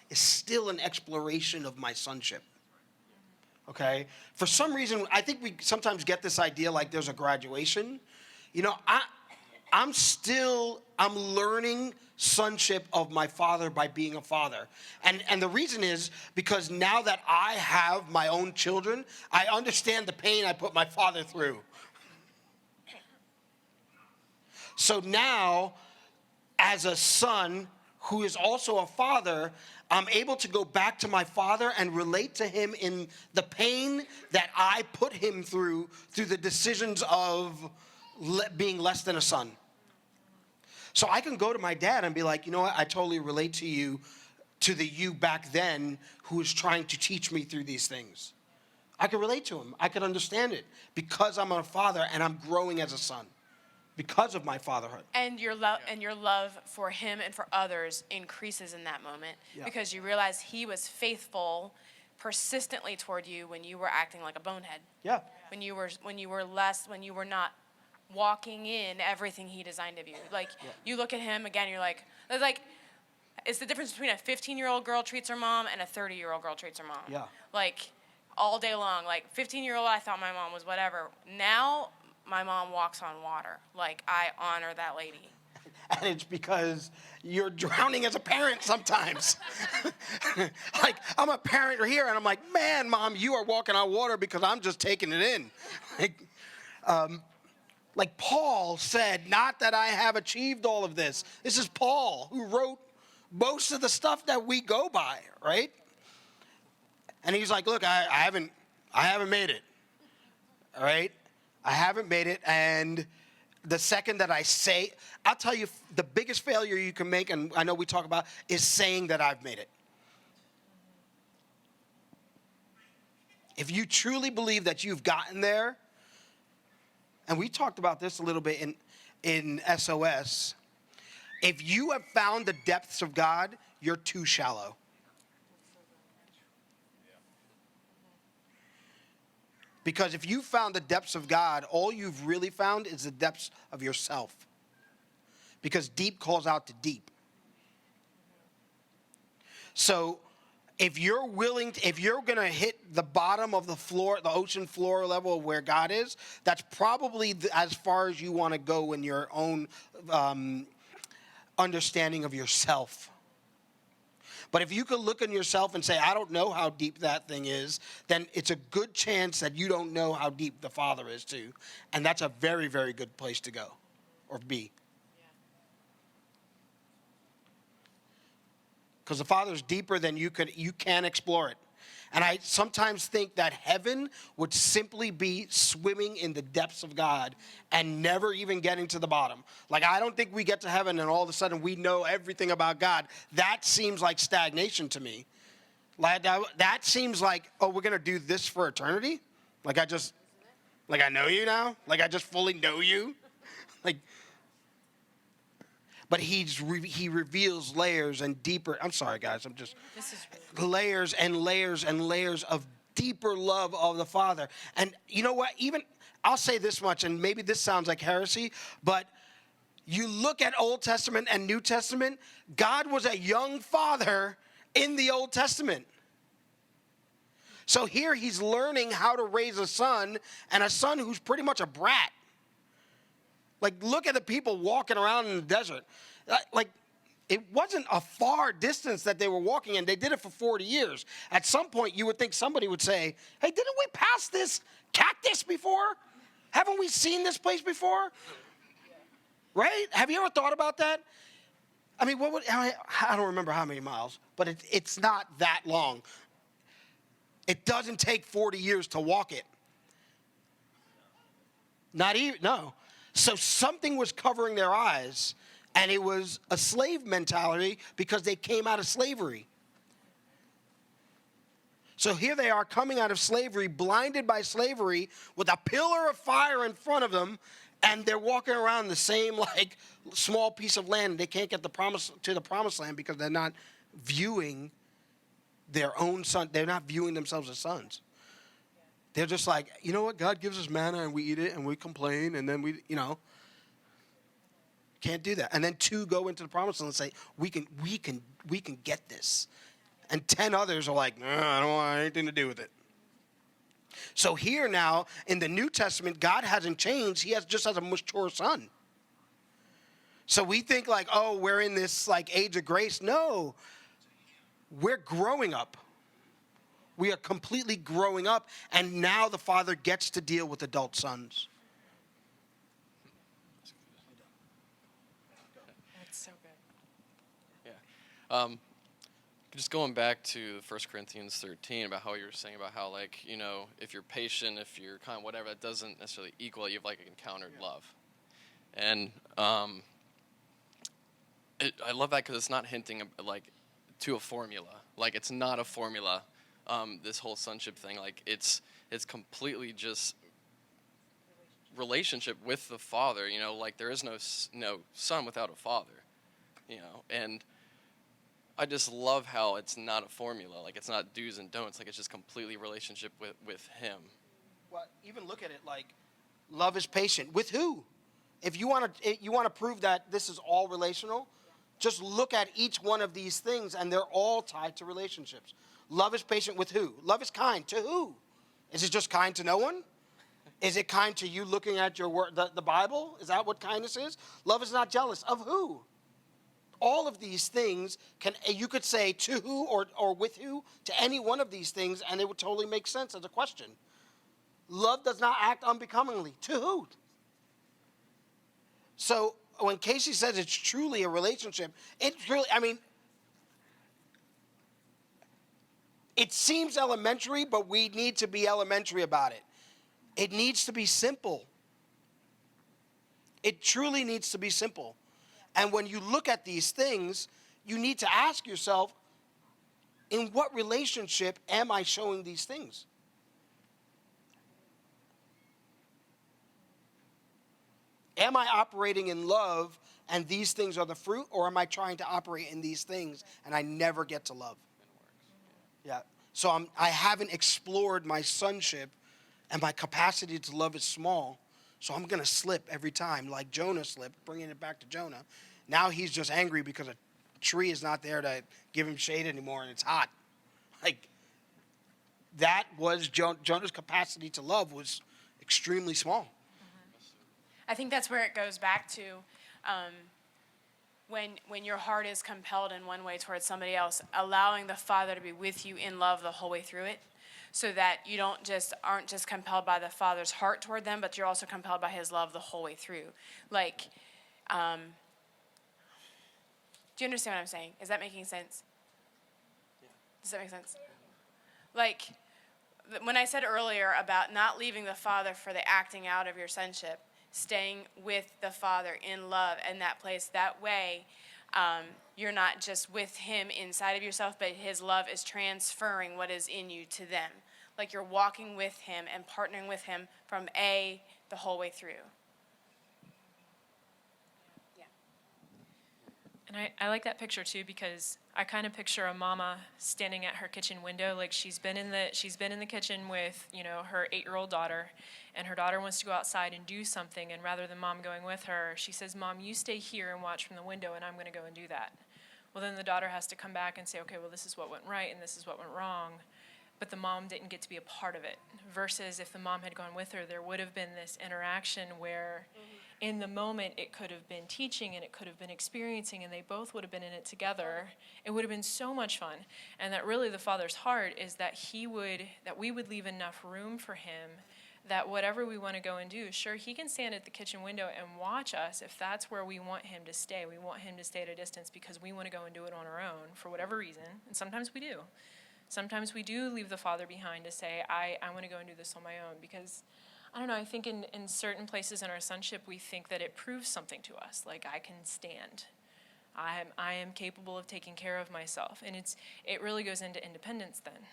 [SPEAKER 7] is still an exploration of my sonship. Okay? For some reason, I think we sometimes get this idea like there's a graduation. You know, I'm learning sonship of my father by being a father. And the reason is because now that I have my own children, I understand the pain I put my father through. So now, as a son who is also a father, I'm able to go back to my father and relate to him in the pain that I put him through the decisions of being less than a son. So I can go to my dad and be like, you know what, I totally relate to you, to the you back then who was trying to teach me through these things. I can relate to him. I can understand it because I'm a father and I'm growing as a son. Because of my fatherhood.
[SPEAKER 2] And your love for him and for others increases in that moment because you realize he was faithful persistently toward you when you were acting like a bonehead.
[SPEAKER 7] Yeah.
[SPEAKER 2] When you were not walking in everything he designed of you. Like you look at him again, you're like it's the difference between a 15-year-old girl treats her mom and a 30-year-old girl treats her mom.
[SPEAKER 7] Yeah.
[SPEAKER 2] Like all day long. Like 15-year-old, I thought my mom was whatever. Now my mom walks on water. Like, I honor that lady.
[SPEAKER 7] And it's because you're drowning as a parent sometimes. Like, I'm a parent here, and I'm like, man, Mom, you are walking on water because I'm just taking it in. Like Paul said, not that I have achieved all of this. This is Paul who wrote most of the stuff that we go by, right? And he's like, look, I haven't made it, all right? I haven't made it, and the second that I say, I'll tell you, the biggest failure you can make, and I know we talk about, is saying that I've made it. If you truly believe that you've gotten there, and we talked about this a little bit in SOS, if you have found the depths of God, you're too shallow. Because if you found the depths of God, all you've really found is the depths of yourself. Because deep calls out to deep. So if you're willing to, if you're going to hit the bottom of the floor, the ocean floor level of where God is, that's probably as far as you want to go in your own understanding of yourself. But if you could look in yourself and say, I don't know how deep that thing is, then it's a good chance that you don't know how deep the Father is too. And that's a very, very good place to go or be. Because the Father's deeper than you can explore it. And I sometimes think that heaven would simply be swimming in the depths of God and never even getting to the bottom. Like, I don't think we get to heaven and all of a sudden we know everything about God. That seems like stagnation to me. Like, that seems like, oh, we're going to do this for eternity? Like, I know you now? Like, I just fully know you? Like, but he reveals layers and deeper. I'm sorry, guys. Layers and layers and layers of deeper love of the Father. And you know what? Even I'll say this much, and maybe this sounds like heresy, but you look at Old Testament and New Testament, God was a young father in the Old Testament. So here he's learning how to raise a son, and a son who's pretty much a brat. Like, look at the people walking around in the desert. Like, it wasn't a far distance that they were walking in. They did it for 40 years. At some point, you would think somebody would say, hey, didn't we pass this cactus before? Haven't we seen this place before? Right? Have you ever thought about that? I mean, I don't remember how many miles, but it's not that long. It doesn't take 40 years to walk it. Not even, no. So something was covering their eyes, and it was a slave mentality because they came out of slavery. So here they are coming out of slavery, blinded by slavery, with a pillar of fire in front of them, and they're walking around the same like small piece of land. They can't get to the promised land because they're not viewing their own son. They're not viewing themselves as sons. They're just like, you know what? God gives us manna and we eat it and we complain and then we, can't do that. And then 2 go into the promised land and say, we can get this. And 10 others are like, I don't want anything to do with it. So here now in the New Testament, God hasn't changed. He just has a mature son. So we think like, oh, we're in this like age of grace. No, we're growing up. We are completely growing up, and now the Father gets to deal with adult sons.
[SPEAKER 1] That's so good.
[SPEAKER 4] Yeah. Just going back to 1 Corinthians 13 about how you were saying about how, like, if you're patient, if you're kind of whatever, that doesn't necessarily equal you've, like, encountered love. And I love that because it's not hinting, like, to a formula. Like, it's not a formula. This whole sonship thing, like it's completely just relationship with the Father. Like there is no son without a father. And I just love how it's not a formula. Like it's not do's and don'ts. Like it's just completely relationship with Him.
[SPEAKER 7] Well, even look at it like love is patient with who? If you want to prove that this is all relational, just look at each one of these things, and they're all tied to relationships. Love is patient with who? Love is kind to who? Is it just kind to no one? Is it kind to you looking at your word, the Bible? Is that what kindness is? Love is not jealous of who? All of these things you could say to who or with who to any one of these things, and it would totally make sense as a question. Love does not act unbecomingly. To who? So when Casey says it's truly a relationship, it's really, it seems elementary, but we need to be elementary about it. It needs to be simple. It truly needs to be simple. And when you look at these things, you need to ask yourself, in what relationship am I showing these things? Am I operating in love and these things are the fruit, or am I trying to operate in these things and I never get to love? Yeah. So I haven't explored my sonship and my capacity to love is small, so I'm going to slip every time, like Jonah slipped, bringing it back to Jonah. Now he's just angry because a tree is not there to give him shade anymore, and it's hot. Like, that was Jonah's capacity to love was extremely small.
[SPEAKER 2] I think that's where it goes back to when your heart is compelled in one way towards somebody else, allowing the Father to be with you in love the whole way through it, so that you aren't just compelled by the Father's heart toward them, but you're also compelled by His love the whole way through. Like, do you understand what I'm saying? Is that making sense? Does that make sense? Like, when I said earlier about not leaving the Father for the acting out of your sonship, staying with the Father in love in that place, that way, you're not just with Him inside of yourself, but His love is transferring what is in you to them. Like you're walking with Him and partnering with Him from the whole way through.
[SPEAKER 1] And I like that picture too, because I kind of picture a mama standing at her kitchen window, like she's been in the kitchen with, her 8-year-old daughter, and her daughter wants to go outside and do something, and rather than mom going with her, she says, "Mom, you stay here and watch from the window, and I'm going to go and do that." Well, then the daughter has to come back and say, "Okay, well, this is what went right and this is what went wrong." But the mom didn't get to be a part of it. Versus if the mom had gone with her, there would have been this interaction where in the moment it could have been teaching and it could have been experiencing, and they both would have been in it together. It would have been so much fun. And that really the Father's heart is that we would leave enough room for Him that whatever we want to go and do, sure, He can stand at the kitchen window and watch us if that's where we want Him to stay. We want Him to stay at a distance because we want to go and do it on our own for whatever reason. And sometimes we do. Sometimes we do leave the Father behind to say, I want to go and do this on my own, because, I don't know, I think in certain places in our sonship, we think that it proves something to us, like I can stand. I am capable of taking care of myself. And it really goes into independence then.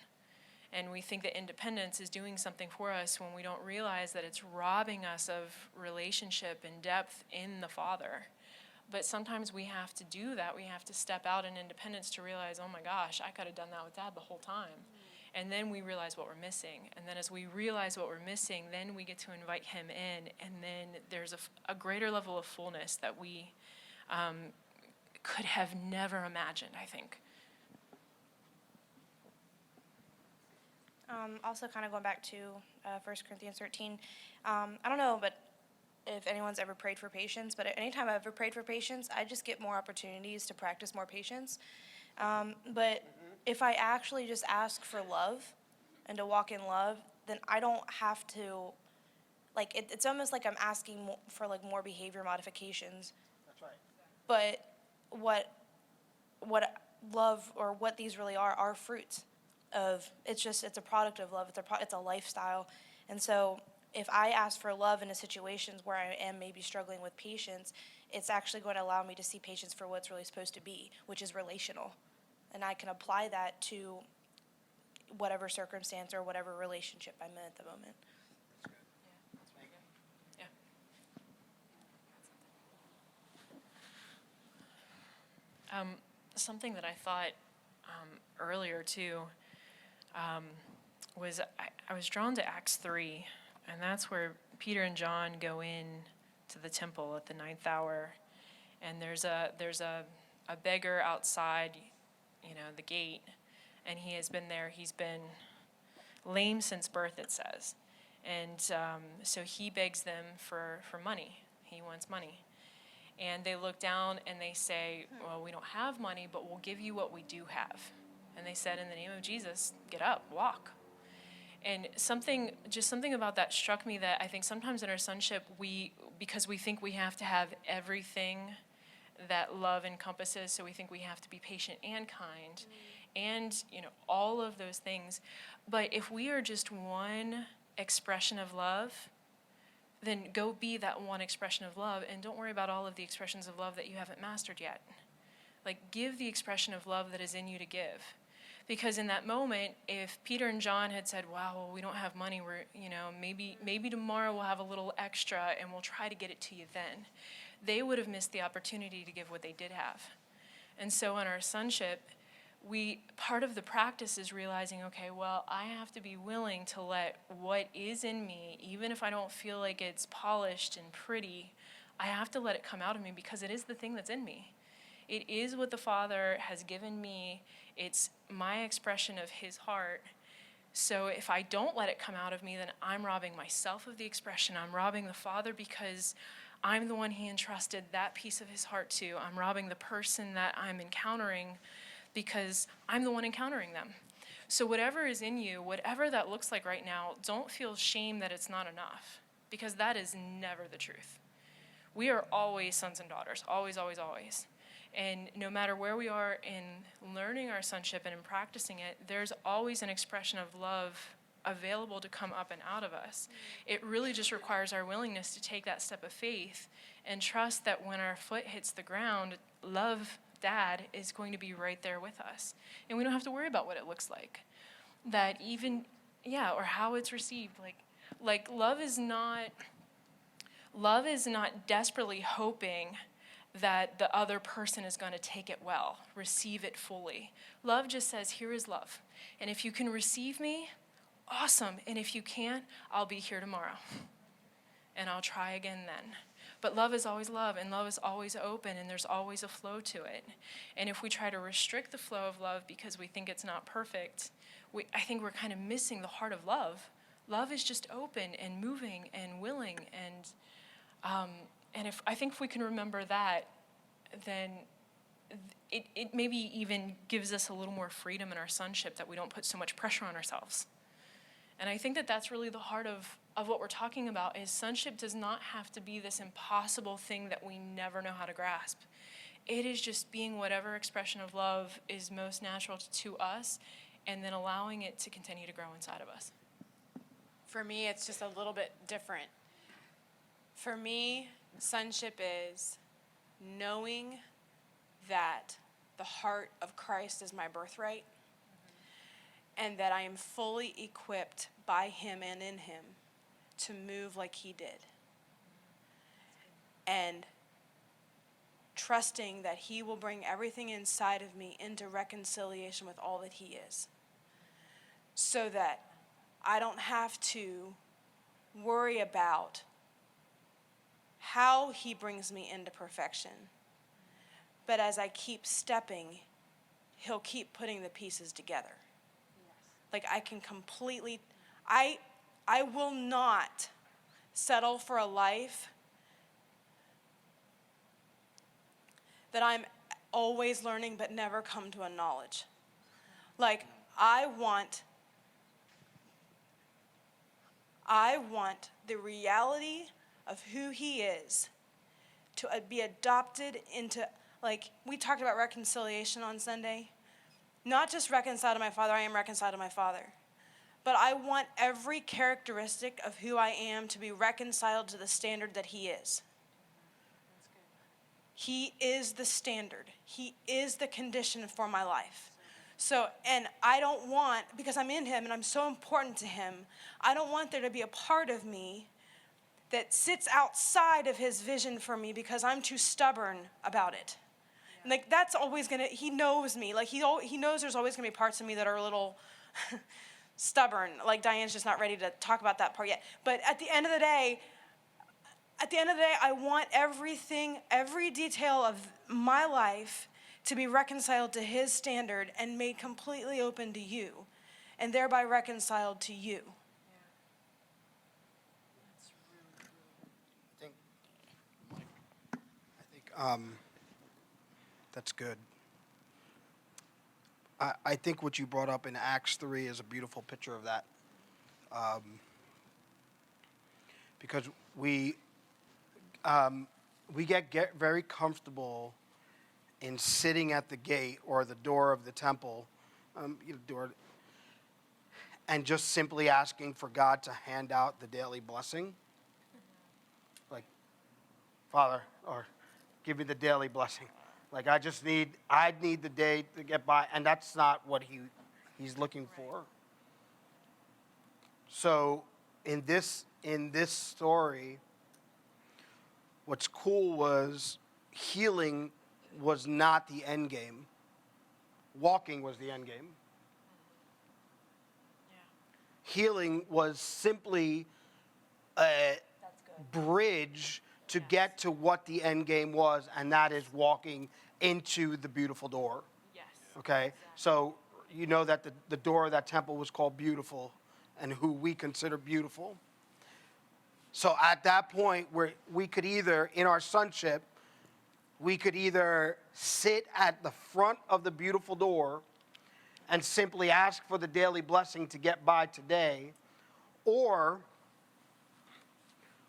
[SPEAKER 1] And we think that independence is doing something for us when we don't realize that it's robbing us of relationship and depth in the Father. But sometimes we have to do that. We have to step out in independence to realize, oh my gosh, I could have done that with Dad the whole time. And then we realize what we're missing. And then as we realize what we're missing, then we get to invite Him in. And then there's a greater level of fullness that we could have never imagined, I think.
[SPEAKER 5] Also, kind of going back to 1 Corinthians 13, I don't know, but if anyone's ever prayed for patience, but anytime I've ever prayed for patience, I just get more opportunities to practice more patience. But if I actually just ask for love and to walk in love, then I don't have to, like, it's almost like I'm asking for, like, more behavior modifications.
[SPEAKER 7] That's right.
[SPEAKER 5] But what love, or what these really are fruits of, it's a product of love. It's a lifestyle. And so if I ask for love in a situations where I am maybe struggling with patience, it's actually going to allow me to see patience for what it's really supposed to be, which is relational. And I can apply that to whatever circumstance or whatever relationship I'm in at the moment.
[SPEAKER 1] Yeah. Something that I thought earlier too was I was drawn to Acts 3. And that's where Peter and John go in to the temple at the 9th hour, and there's a beggar outside, the gate, and he has been there. He's been lame since birth, it says, and so he begs them for money. He wants money, and they look down and they say, "Well, we don't have money, but we'll give you what we do have." And they said, "In the name of Jesus, get up, walk." And something about that struck me, that I think sometimes in our sonship, because we think we have to have everything that love encompasses, so we think we have to be patient and kind, and all of those things. But if we are just one expression of love, then go be that one expression of love, and don't worry about all of the expressions of love that you haven't mastered yet. Like, give the expression of love that is in you to give. Because in that moment, if Peter and John had said, "Wow, well, we don't have money, we're, maybe tomorrow we'll have a little extra and we'll try to get it to you then," they would have missed the opportunity to give what they did have. And so in our sonship, part of the practice is realizing, okay, well, I have to be willing to let what is in me, even if I don't feel like it's polished and pretty, I have to let it come out of me because it is the thing that's in me. It is what the Father has given me. It's my expression of his heart. So if I don't let it come out of me, then I'm robbing myself of the expression. I'm robbing the Father because I'm the one he entrusted that piece of his heart to. I'm robbing the person that I'm encountering because I'm the one encountering them. So whatever is in you, whatever that looks like right now, don't feel shame that it's not enough, because that is never the truth. We are always sons and daughters, always, always, always. And no matter where we are in learning our sonship and in practicing it, there's always an expression of love available to come up and out of us. It really just requires our willingness to take that step of faith and trust that when our foot hits the ground, love, Dad, is going to be right there with us. And we don't have to worry about what it looks like. That even, or how it's received. Like love is not desperately hoping that the other person is going to take it well, receive it fully. Love just says, here is love. And if you can receive me, awesome. And if you can't, I'll be here tomorrow. And I'll try again then. But love is always love, and love is always open, and there's always a flow to it. And if we try to restrict the flow of love because we think it's not perfect, I think we're kind of missing the heart of love. Love is just open and moving and willing, and if we can remember that, then it maybe even gives us a little more freedom in our sonship, that we don't put so much pressure on ourselves. And I think that that's really the heart of what we're talking about, is sonship does not have to be this impossible thing that we never know how to grasp. It is just being whatever expression of love is most natural to us, and then allowing it to continue to grow inside of us.
[SPEAKER 2] For me, it's just a little bit different. For me, sonship is knowing that the heart of Christ is my birthright, and that I am fully equipped by him and in him to move like he did. And trusting that he will bring everything inside of me into reconciliation with all that he is. So that I don't have to worry about how he brings me into perfection. But as I keep stepping, he'll keep putting the pieces together. Like I can completely, I will not settle for a life that I'm always learning but never come to a knowledge. Like I want the reality of who he is to be adopted into, like we talked about reconciliation on Sunday. Not just reconciled to my Father, I am reconciled to my Father. But I want every characteristic of who I am to be reconciled to the standard that he is. He is the standard. He is the condition for my life. So, and I don't want, because I'm in him and I'm so important to him, I don't want there to be a part of me that sits outside of his vision for me because I'm too stubborn about it. Like that's always he knows me. Like he knows there's always gonna be parts of me that are a little stubborn. Like Diane's just not ready to talk about that part yet. But at the end of the day, I want everything, every detail of my life to be reconciled to his standard and made completely open to you, and thereby reconciled to you.
[SPEAKER 7] I think that's good. I think what you brought up in Acts 3 is a beautiful picture of that. Because we get very comfortable in sitting at the gate or the door of the temple, and just simply asking for God to hand out the daily blessing. Like, Father, or give me the daily blessing. Like I need the day to get by, and that's not what he's looking for. So in this story, what's cool was healing was not the end game. walking was the end game. Healing was simply a bridge to get to what the end game was, and that is walking into the beautiful door.
[SPEAKER 1] Yes.
[SPEAKER 7] Okay? So you know that the door of that temple was called Beautiful, and who we consider beautiful. So at that point, where we could either, in our sonship, we could either sit at the front of the beautiful door and simply ask for the daily blessing to get by today, or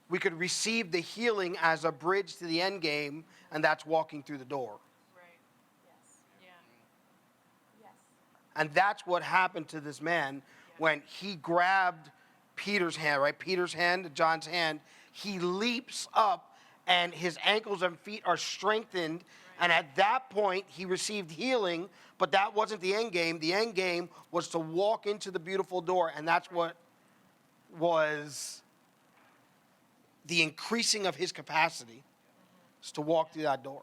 [SPEAKER 7] we could receive the healing as a bridge to the end game, and that's walking through the door.
[SPEAKER 1] Right. Yes. Yeah. Yes.
[SPEAKER 7] And that's what happened to this man when he grabbed Peter's hand, right? Peter's hand, John's hand. He leaps up, and his ankles and feet are strengthened. And at that point, he received healing, but that wasn't the end game. The end game was to walk into the beautiful door, and that's what was the increasing of his capacity, is to walk through that door.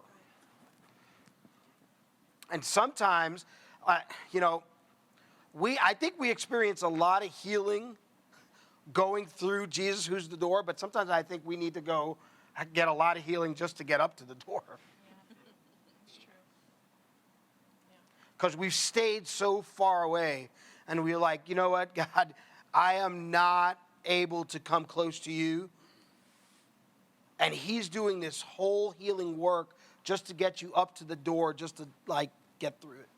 [SPEAKER 7] And sometimes, I think we experience a lot of healing going through Jesus, who's the door, but sometimes I think we need to go get a lot of healing just to get up to the door.
[SPEAKER 1] It's true.
[SPEAKER 7] Because we've stayed so far away, and we're like, you know what, God, I am not able to come close to you. And he's doing this whole healing work just to get you up to the door, just to, get through it.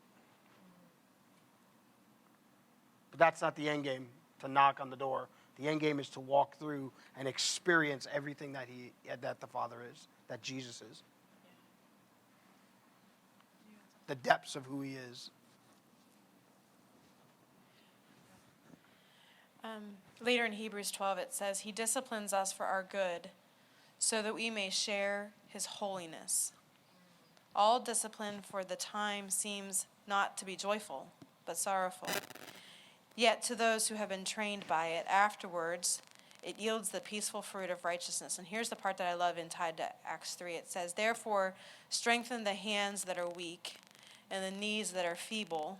[SPEAKER 7] But that's not the end game, to knock on the door. The end game is to walk through and experience everything that the Father is, that Jesus is. The depths of who he is.
[SPEAKER 2] Later in Hebrews 12, it says, he disciplines us for our good, so that we may share his holiness. All discipline for the time seems not to be joyful, but sorrowful. Yet to those who have been trained by it, afterwards, it yields the peaceful fruit of righteousness. And here's the part that I love in tied to Acts 3. It says, therefore, strengthen the hands that are weak and the knees that are feeble,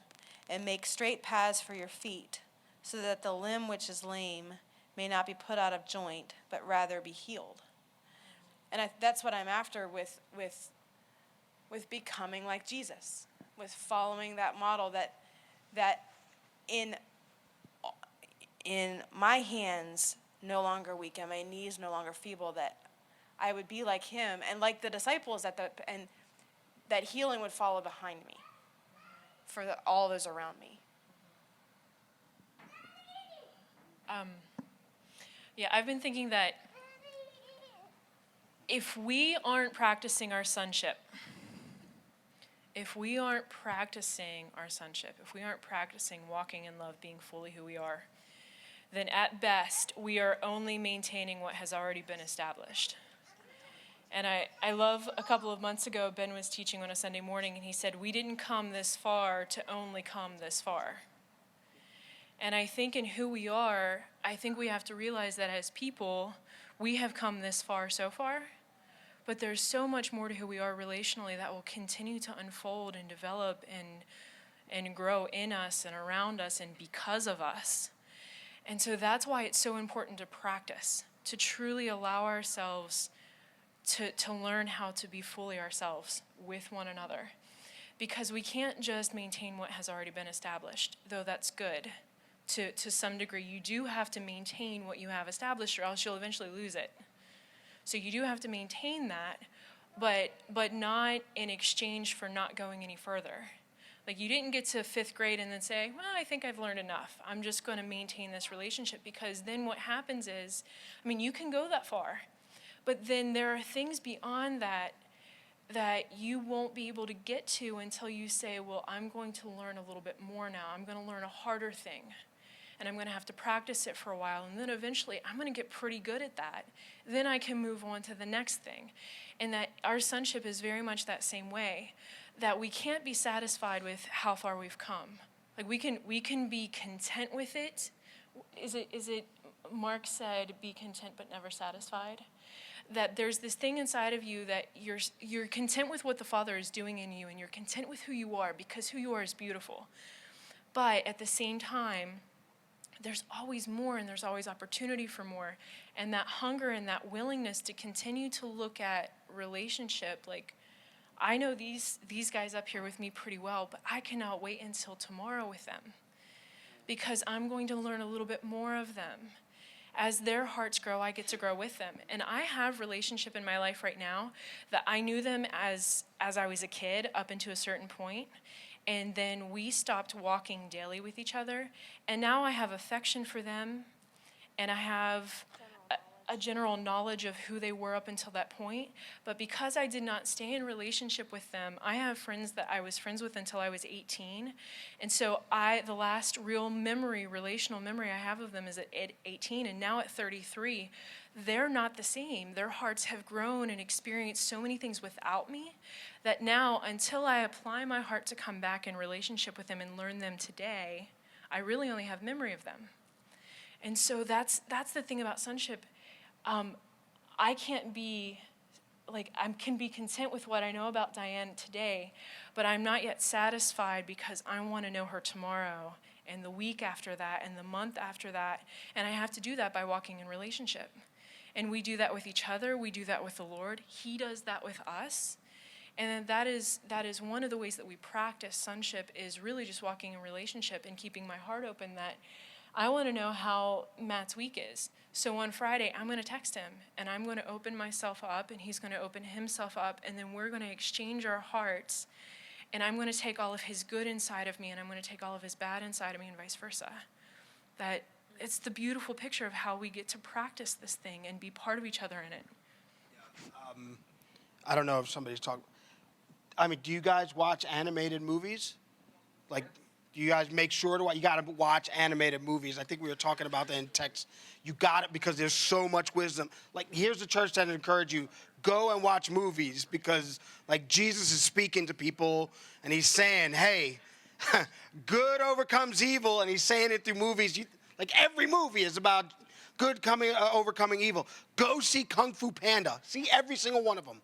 [SPEAKER 2] and make straight paths for your feet, so that the limb which is lame may not be put out of joint, but rather be healed. And that's what I'm after with becoming like Jesus, with following that model, that in my hands no longer weak and my knees no longer feeble, that I would be like him, and like the disciples, and that healing would follow behind me for all those around me.
[SPEAKER 1] I've been thinking that if we aren't practicing our sonship, if we aren't practicing walking in love, being fully who we are, then at best, we are only maintaining what has already been established. And I love, a couple of months ago, Ben was teaching on a Sunday morning, and he said, we didn't come this far to only come this far. And I think in who we are, I think we have to realize that as people, we have come this far so far, but there's so much more to who we are relationally that will continue to unfold and develop and grow in us and around us and because of us. And so that's why it's so important to practice, to truly allow ourselves to learn how to be fully ourselves with one another. Because we can't just maintain what has already been established, though that's good. To some degree, you do have to maintain what you have established, or else you'll eventually lose it. So you do have to maintain that, but not in exchange for not going any further. Like, you didn't get to 5th grade and then say, well, I think I've learned enough. I'm just going to maintain this relationship, because then what happens is, you can go that far, but then there are things beyond that you won't be able to get to until you say, well, I'm going to learn a little bit more now. I'm going to learn a harder thing, and I'm going to have to practice it for a while, and then eventually I'm going to get pretty good at that. Then I can move on to the next thing. And that our sonship is very much that same way, that we can't be satisfied with how far we've come. Like, we can be content with it. Is it Mark said, be content but never satisfied. That there's this thing inside of you that you're content with what the Father is doing in you, and you're content with who you are because who you are is beautiful. But at the same time, there's always more, and there's always opportunity for more. And that hunger and that willingness to continue to look at relationship, like, I know these guys up here with me pretty well, but I cannot wait until tomorrow with them, because I'm going to learn a little bit more of them. As their hearts grow, I get to grow with them. And I have relationship in my life right now that I knew them as I was a kid up into a certain point. And then we stopped walking daily with each other. And now I have affection for them. And I have a general knowledge of who they were up until that point. But because I did not stay in relationship with them, I have friends that I was friends with until I was 18. And so the last real relational memory I have of them is at 18. And now at 33, they're not the same. Their hearts have grown and experienced so many things without me that now, until I apply my heart to come back in relationship with them and learn them today, I really only have memory of them. And so that's the thing about sonship. I can't be, I can be content with what I know about Diane today, but I'm not yet satisfied because I want to know her tomorrow and the week after that and the month after that. And I have to do that by walking in relationship. And we do that with each other. We do that with the Lord. He does that with us. And then that is one of the ways that we practice sonship, is really just walking in relationship and keeping my heart open, that I want to know how Matt's week is. So on Friday, I'm going to text him, and I'm going to open myself up, and he's going to open himself up, and then we're going to exchange our hearts, and I'm going to take all of his good inside of me, and I'm going to take all of his bad inside of me, and vice versa. That it's the beautiful picture of how we get to practice this thing and be part of each other in it.
[SPEAKER 7] I don't know if somebody's talking. I mean, do you guys watch animated movies? Like, do you guys make sure to watch? You got to watch animated movies. I think we were talking about that in text. You got it, because there's so much wisdom. Like, here's the church that encourage you: go and watch movies, because, like, Jesus is speaking to people, and he's saying, hey, good overcomes evil, and he's saying it through movies. Like, every movie is about good overcoming evil. Go see Kung Fu Panda. See every single one of them.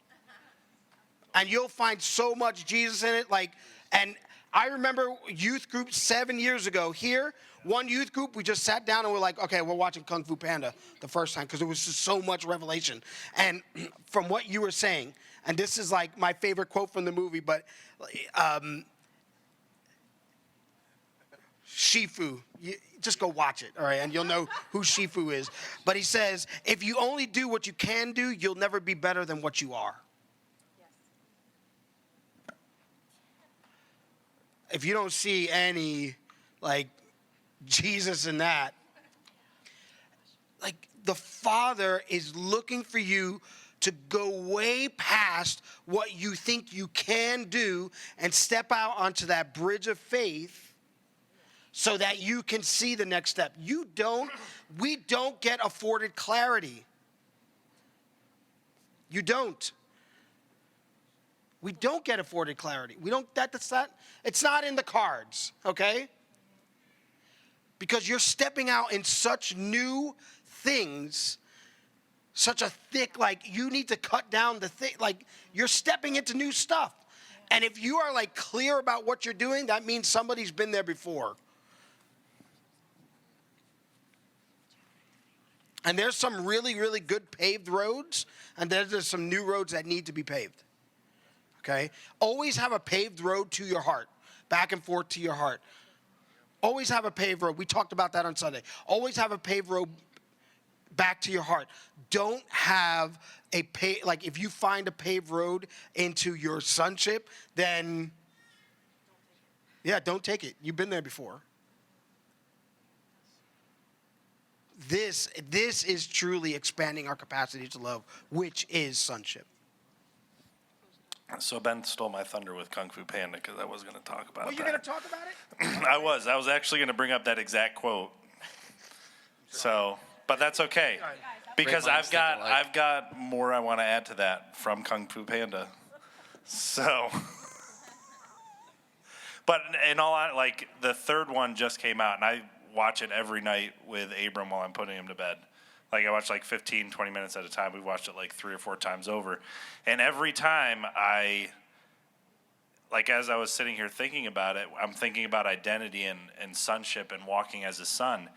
[SPEAKER 7] And you'll find so much Jesus in it. And I remember youth group 7 years ago here. One youth group, we just sat down and we're like, okay, we're watching Kung Fu Panda the first time, because there was just so much revelation. And from what you were saying, and this is like my favorite quote from the movie, but Shifu, just go watch it, all right? And you'll know who Shifu is. But he says, if you only do what you can do, you'll never be better than what you are. If you don't see any, Jesus in that, the Father is looking for you to go way past what you think you can do and step out onto that bridge of faith so that you can see the next step. We don't get afforded clarity. You don't. We don't get afforded clarity. It's not in the cards, okay? Because you're stepping out in such new things, such a thick, you need to cut down the thing. You're stepping into new stuff. And if you are, clear about what you're doing, that means somebody's been there before. And there's some really, really good paved roads, and there's some new roads that need to be paved. Okay? Always have a paved road to your heart, back and forth to your heart. Always have a paved road. We talked about that on Sunday. Always have a paved road back to your heart. Don't have if you find a paved road into your sonship, then don't take it. You've been there before. This is truly expanding our capacity to love, which is sonship.
[SPEAKER 3] So Ben stole my thunder with Kung Fu Panda, because I was going to talk about
[SPEAKER 7] Were you going to talk about it?
[SPEAKER 3] I was actually going to bring up that exact quote. So, but that's okay, because I've got more I want to add to that from Kung Fu Panda. So, but in all, the third one just came out, and I watch it every night with Abram while I'm putting him to bed. Like I watch like 15, 20 minutes at a time. We've watched it like 3 or 4 times over. And every time as I was sitting here thinking about it, I'm thinking about identity and sonship and walking as a son.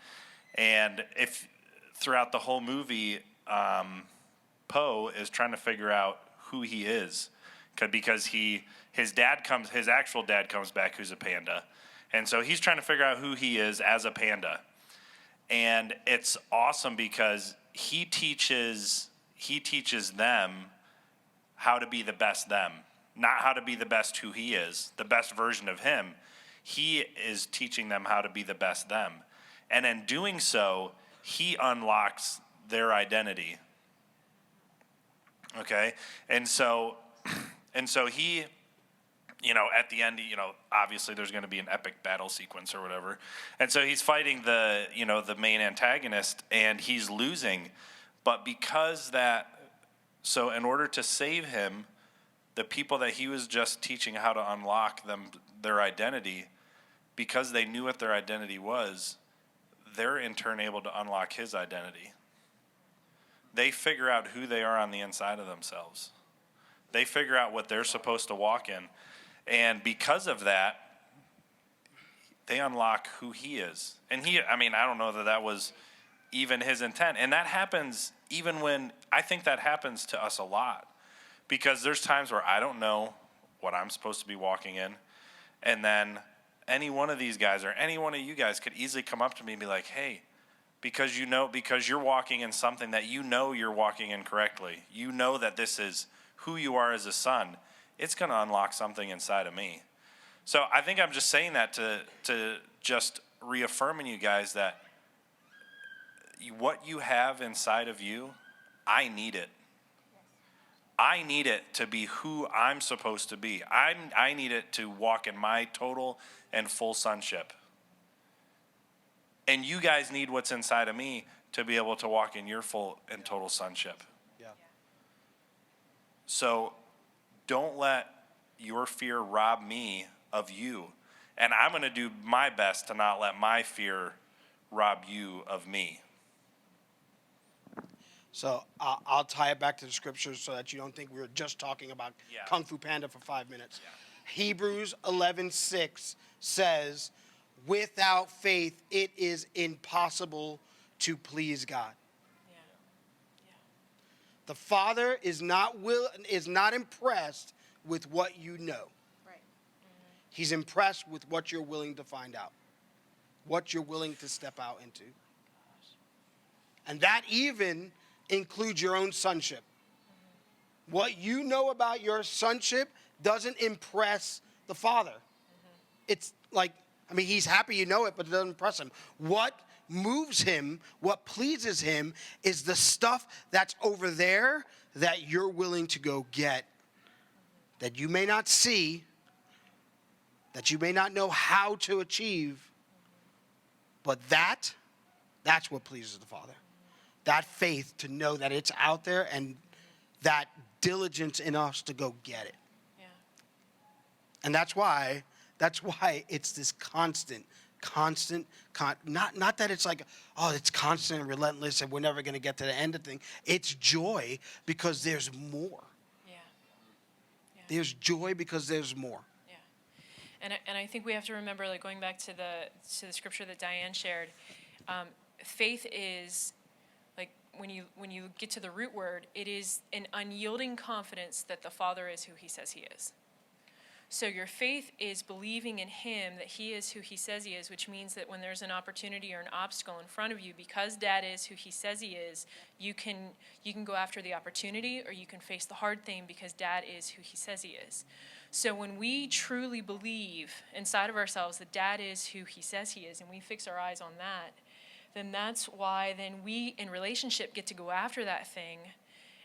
[SPEAKER 3] And if throughout the whole movie, Poe is trying to figure out who he is, because his actual dad comes back, who's a panda, and so he's trying to figure out who he is as a panda. And it's awesome because he teaches them how to be the best them, not how to be the best who he is, the best version of him. He is teaching them how to be the best them. And in doing so, he unlocks their identity. Okay? And so he, at the end, obviously there's going to be an epic battle sequence or whatever. And so he's fighting the main antagonist, and he's losing. But so in order to save him, the people that he was just teaching how to unlock their identity, because they knew what their identity was, they're in turn able to unlock his identity. They figure out who they are on the inside of themselves. They figure out what they're supposed to walk in. And because of that, they unlock who he is. And I don't know that was even his intent. And that happens I think that happens to us a lot. Because there's times where I don't know what I'm supposed to be walking in. And then any one of these guys or any one of you guys could easily come up to me and be like, hey, because you're walking in something that you're walking in correctly. You know that this is who you are as a son. It's going to unlock something inside of me. So I think I'm just saying that to just reaffirming you guys that what you have inside of you, I need it. I need it to be who I'm supposed to be. I need it to walk in my total and full sonship. And you guys need what's inside of me to be able to walk in your full and total sonship.
[SPEAKER 7] Yeah.
[SPEAKER 3] So don't let your fear rob me of you. And I'm going to do my best to not let my fear rob you of me.
[SPEAKER 7] So I'll tie it back to the scriptures so that you don't think we were just talking about Kung Fu Panda for 5 minutes. Yeah. Hebrews 11:6 says, without faith, it is impossible to please God.
[SPEAKER 1] Yeah. Yeah.
[SPEAKER 7] The Father is not impressed with what you know.
[SPEAKER 1] Right. Mm-hmm.
[SPEAKER 7] He's impressed with what you're willing to find out, what you're willing to step out into. And that even includes your own sonship. Mm-hmm. What you know about your sonship doesn't impress the Father. Mm-hmm. It's like, he's happy you know it, but it doesn't impress him. What moves him, what pleases him, is the stuff that's over there that you're willing to go get, that you may not see, that you may not know how to achieve, but that's what pleases the Father. That faith to know that it's out there, and that diligence in us to go get it.
[SPEAKER 1] Yeah.
[SPEAKER 7] And that's why it's this constant, not that it's like, it's constant and relentless and we're never going to get to the end of things. It's joy because there's more.
[SPEAKER 1] Yeah. Yeah.
[SPEAKER 7] There's joy because there's more.
[SPEAKER 1] Yeah. And I think we have to remember, like going back to the scripture that Diane shared, faith is, like when you get to the root word, it is an unyielding confidence that the Father is who he says he is. So your faith is believing in him that he is who he says he is, which means that when there's an opportunity or an obstacle in front of you, because Dad is who he says he is, you can go after the opportunity, or you can face the hard thing because Dad is who he says he is. So when we truly believe inside of ourselves that Dad is who he says he is, and we fix our eyes on that, then that's why then we in relationship get to go after that thing.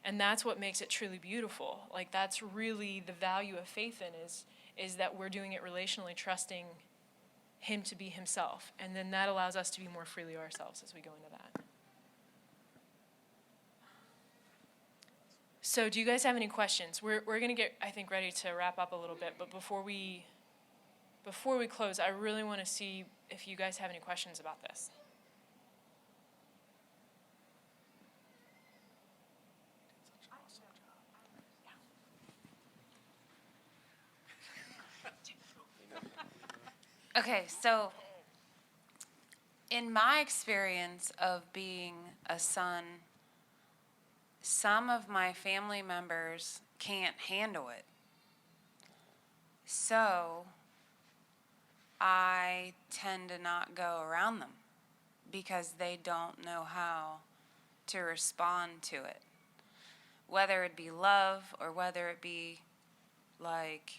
[SPEAKER 1] And that's what makes it truly beautiful. Like that's really the value of faith is that we're doing it relationally, trusting him to be himself. And then that allows us to be more freely ourselves as we go into that. So do you guys have any questions? We're going to get, I think, ready to wrap up a little bit. But before we close, I really want to see if you guys have any questions about this.
[SPEAKER 8] Okay, so in my experience of being a son, some of my family members can't handle it. So I tend to not go around them because they don't know how to respond to it. Whether it be love or whether it be like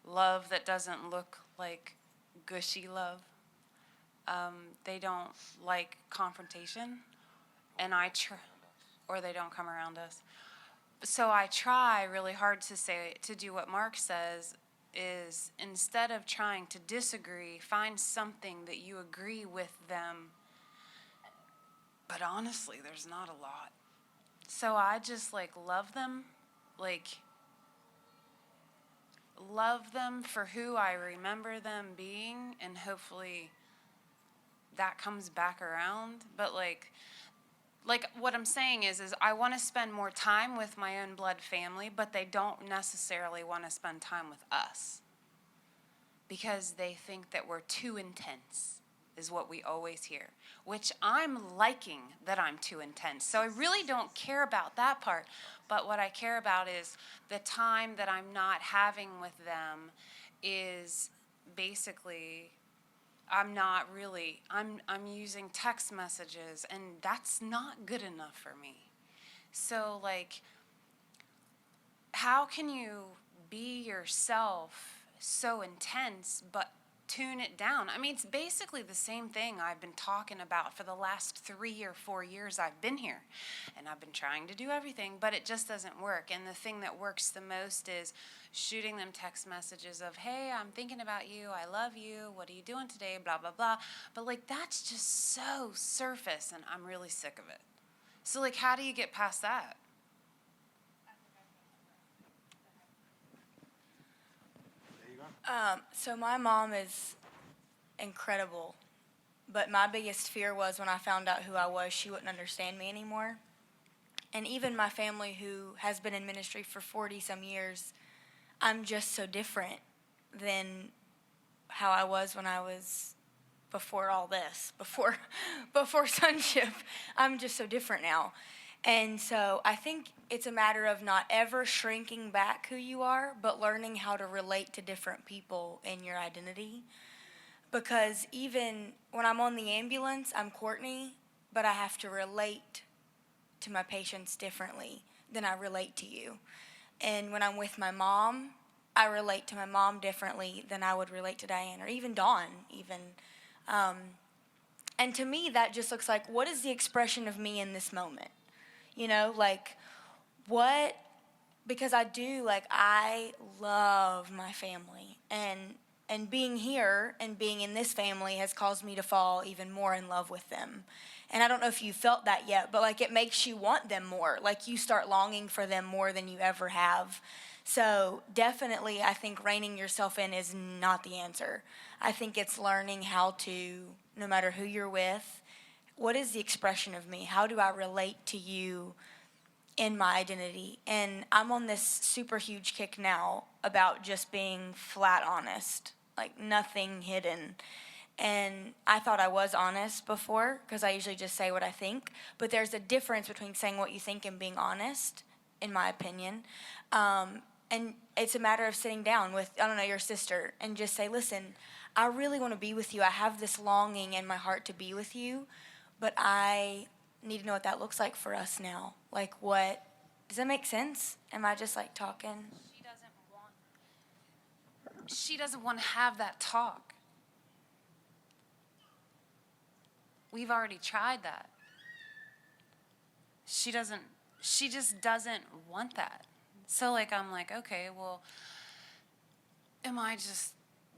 [SPEAKER 8] love that doesn't look like gushy love. They don't like confrontation, and or they don't come around us. So I try really hard to do what Mark says, is instead of trying to disagree, find something that you agree with them. But honestly, there's not a lot. So I just love them, love them for who I remember them being, and hopefully that comes back around. But what I'm saying is I want to spend more time with my own blood family, but they don't necessarily want to spend time with us because they think that we're too intense, is what we always hear, which I'm liking that I'm too intense. So I really don't care about that part, but what I care about is the time that I'm not having with them is basically I'm using text messages, and that's not good enough for me. So how can you be yourself so intense but tune it down? I mean, it's basically the same thing I've been talking about for the last 3 or 4 years I've been here. And I've been trying to do everything, but it just doesn't work. And the thing that works the most is shooting them text messages of, hey, I'm thinking about you, I love you, what are you doing today, blah, blah, blah. But that's just so surface, and I'm really sick of it. So how do you get past that?
[SPEAKER 6] So my mom is incredible, but my biggest fear was when I found out who I was, she wouldn't understand me anymore. And even my family, who has been in ministry for 40-some years, I'm just so different than how I was when I was before all this, before sonship. I'm just so different now. And so I think it's a matter of not ever shrinking back who you are, but learning how to relate to different people in your identity. Because even when I'm on the ambulance, I'm Courtney, but I have to relate to my patients differently than I relate to you. And when I'm with my mom, I relate to my mom differently than I would relate to Diane, or even Dawn, even. And to me, that just looks like, what is the expression of me in this moment? What, because I love my family, and being here and being in this family has caused me to fall even more in love with them. And I don't know if you felt that yet, but it makes you want them more. You start longing for them more than you ever have. So definitely, I think reining yourself in is not the answer. I think it's learning how to, no matter who you're with, what is the expression of me? How do I relate to you in my identity? And I'm on this super huge kick now about just being flat honest, nothing hidden. And I thought I was honest before, because I usually just say what I think. But there's a difference between saying what you think and being honest, in my opinion. And it's a matter of sitting down with, your sister, and just say, listen, I really want to be with you. I have this longing in my heart to be with you, but I need to know what that looks like for us now. What, does that make sense? Am I just talking?
[SPEAKER 8] She doesn't want to have that talk. We've already tried that. She just doesn't want that. So I'm okay, well, am I just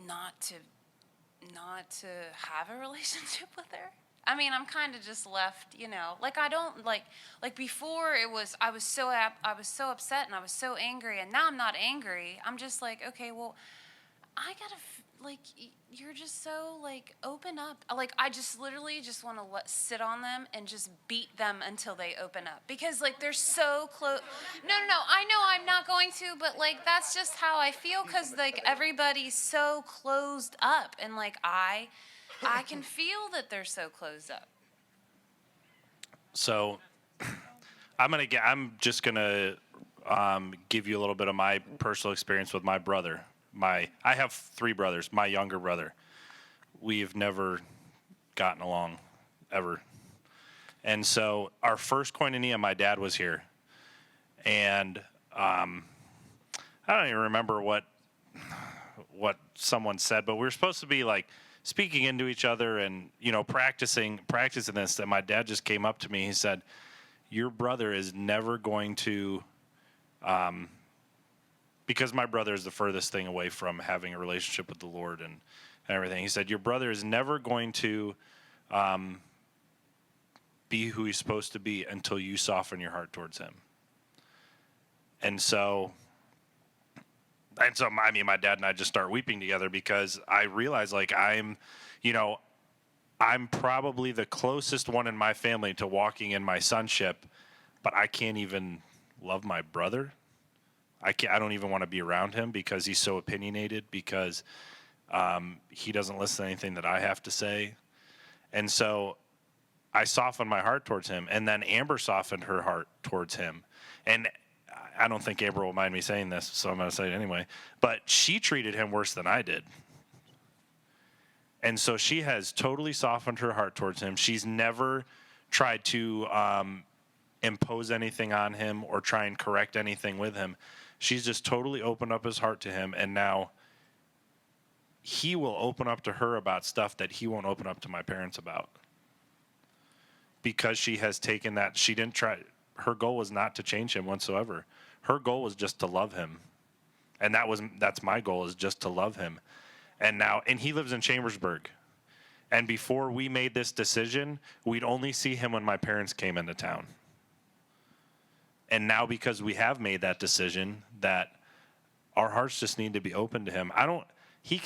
[SPEAKER 8] not to have a relationship with her? I mean, I'm kind of just left, you know. Like I don't like before it was I was so upset and I was so angry, and now I'm not angry. I'm just like, okay, well, I gotta you're just so like open up. Like I just literally just want to sit on them and just beat them until they open up, because like they're so close. No, I know I'm not going to, but like that's just how I feel, because like everybody's so closed up, and like I can feel that they're so closed up.
[SPEAKER 3] So I'm just gonna give you a little bit of my personal experience with my brother. I have 3 brothers. My younger brother, we've never gotten along ever. And so our first koinonia, my dad was here, and I don't even remember what someone said, but we were supposed to be like speaking into each other and, you know, practicing this. And my dad just came up to me. He said, "Your brother is never going to," because my brother is the furthest thing away from having a relationship with the Lord and everything. He said, "Your brother is never going to be who he's supposed to be until you soften your heart towards him." And so, I mean, my dad and I just start weeping together, because I realize, like, I'm probably the closest one in my family to walking in my sonship, but I can't even love my brother. I don't even want to be around him because he's so opinionated, because he doesn't listen to anything that I have to say. And so I softened my heart towards him, and then Amber softened her heart towards him. And I don't think Amber will mind me saying this, so I'm going to say it anyway. But she treated him worse than I did. And so she has totally softened her heart towards him. She's never tried to impose anything on him or try and correct anything with him. She's just totally opened up his heart to him, and now he will open up to her about stuff that he won't open up to my parents about. Because she has taken that, she didn't try, her goal was not to change him whatsoever. Her goal was just to love him. And that's my goal, is just to love him. And he lives in Chambersburg. And before we made this decision, we'd only see him when my parents came into town. And now, because we have made that decision, that our hearts just need to be open to him. He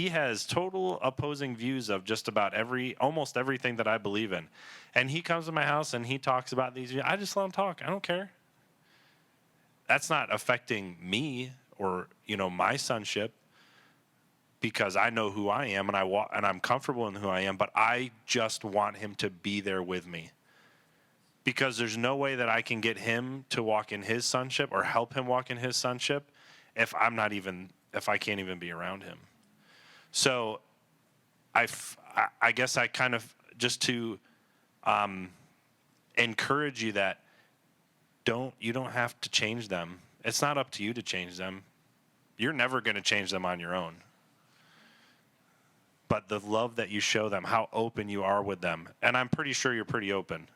[SPEAKER 3] has total opposing views of just about almost everything that I believe in. And he comes to my house and he talks about these. I just let him talk. I don't care. That's not affecting me or, you know, my sonship, because I know who I am and I'm comfortable in who I am, but I just want him to be there with me. Because there's no way that I can get him to walk in his sonship or help him walk in his sonship if I can't even be around him. So I guess I kind of, just to encourage you, that you don't have to change them. It's not up to you to change them. You're never going to change them on your own. But the love that you show them, how open you are with them, and I'm pretty sure you're pretty open.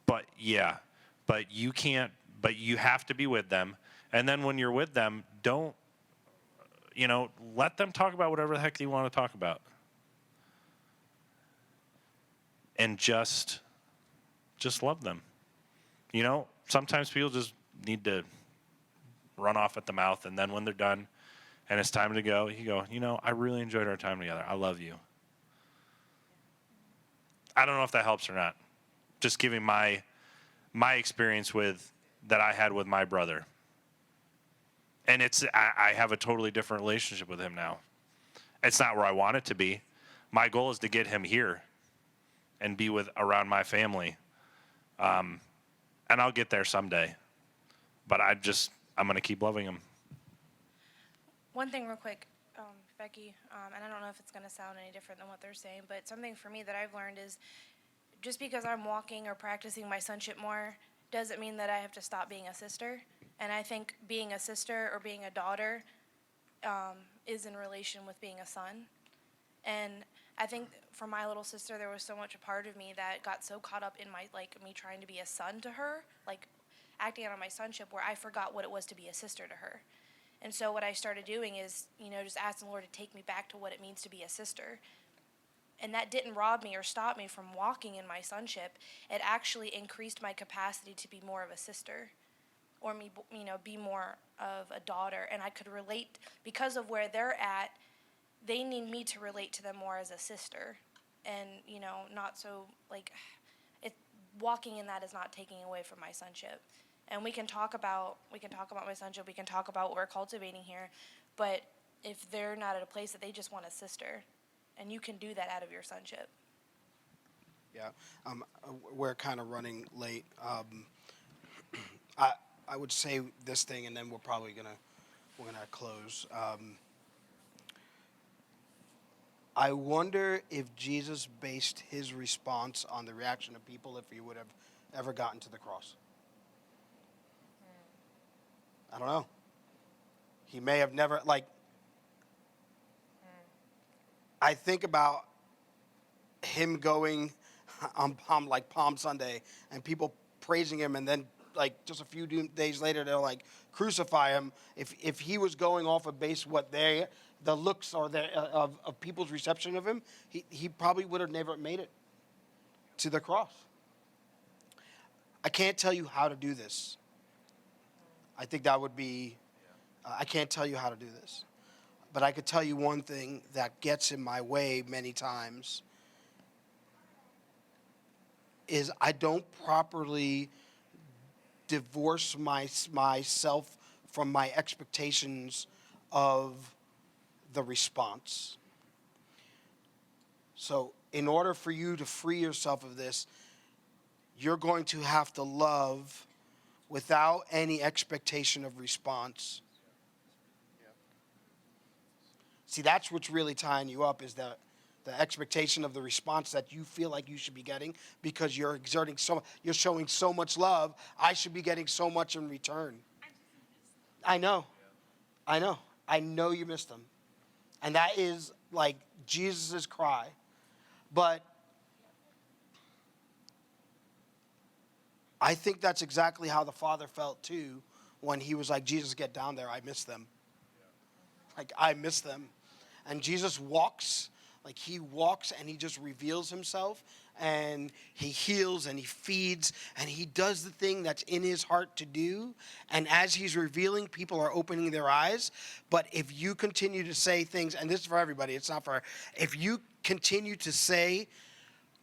[SPEAKER 3] But you have to be with them. And then when you're with them, don't, let them talk about whatever the heck they want to talk about. And just love them. Sometimes people just need to run off at the mouth, and then when they're done and it's time to go, you go, I really enjoyed our time together. I love you. I don't know if that helps or not. Just giving my experience that I had with my brother. And I have a totally different relationship with him now. It's not where I want it to be. My goal is to get him here and be around my family. And I'll get there someday. But I'm going to keep loving him.
[SPEAKER 5] One thing real quick, Becky, and I don't know if it's going to sound any different than what they're saying, but something for me that I've learned is, just because I'm walking or practicing my sonship more doesn't mean that I have to stop being a sister. And I think being a sister or being a daughter is in relation with being a son. And I think for my little sister, there was so much a part of me that got so caught up in me trying to be a son to her, acting out on my sonship, where I forgot what it was to be a sister to her. And so what I started doing is, just asking the Lord to take me back to what it means to be a sister. And that didn't rob me or stop me from walking in my sonship. It actually increased my capacity to be more of a sister, or me, be more of a daughter. And I could relate, because of where they're at, they need me to relate to them more as a sister. And, not so, walking in that is not taking away from my sonship. And we can talk about my sonship, we can talk about what we're cultivating here, but if they're not at a place that they just want a sister, and you can do that out of your sonship.
[SPEAKER 7] Yeah, we're kind of running late. I would say this thing, and then we're gonna close. I wonder if Jesus based his response on the reaction of people if he would have ever gotten to the cross. I don't know. He may have never, I think about him going on Palm Sunday and people praising him, and then just a few days later they're like, crucify him. If he was going off of base what the looks or of people's reception of him, he probably would have never made it to the cross. I can't tell you how to do this. I think that would be, I can't tell you how to do this. But I could tell you one thing that gets in my way many times is I don't properly divorce myself from my expectations of the response. So in order for you to free yourself of this, you're going to have to love without any expectation of response. See, that's what's really tying you up, is the expectation of the response that you feel like you should be getting because you're showing so much love. I should be getting so much in return. I know you missed them. And that is Jesus' cry. But I think that's exactly how the Father felt too when he was like, Jesus, get down there. I miss them. I miss them. And Jesus walks and he just reveals himself, and he heals and he feeds and he does the thing that's in his heart to do. And as he's revealing, people are opening their eyes. But if you continue to say things, and this is for everybody, it's not for, if you continue to say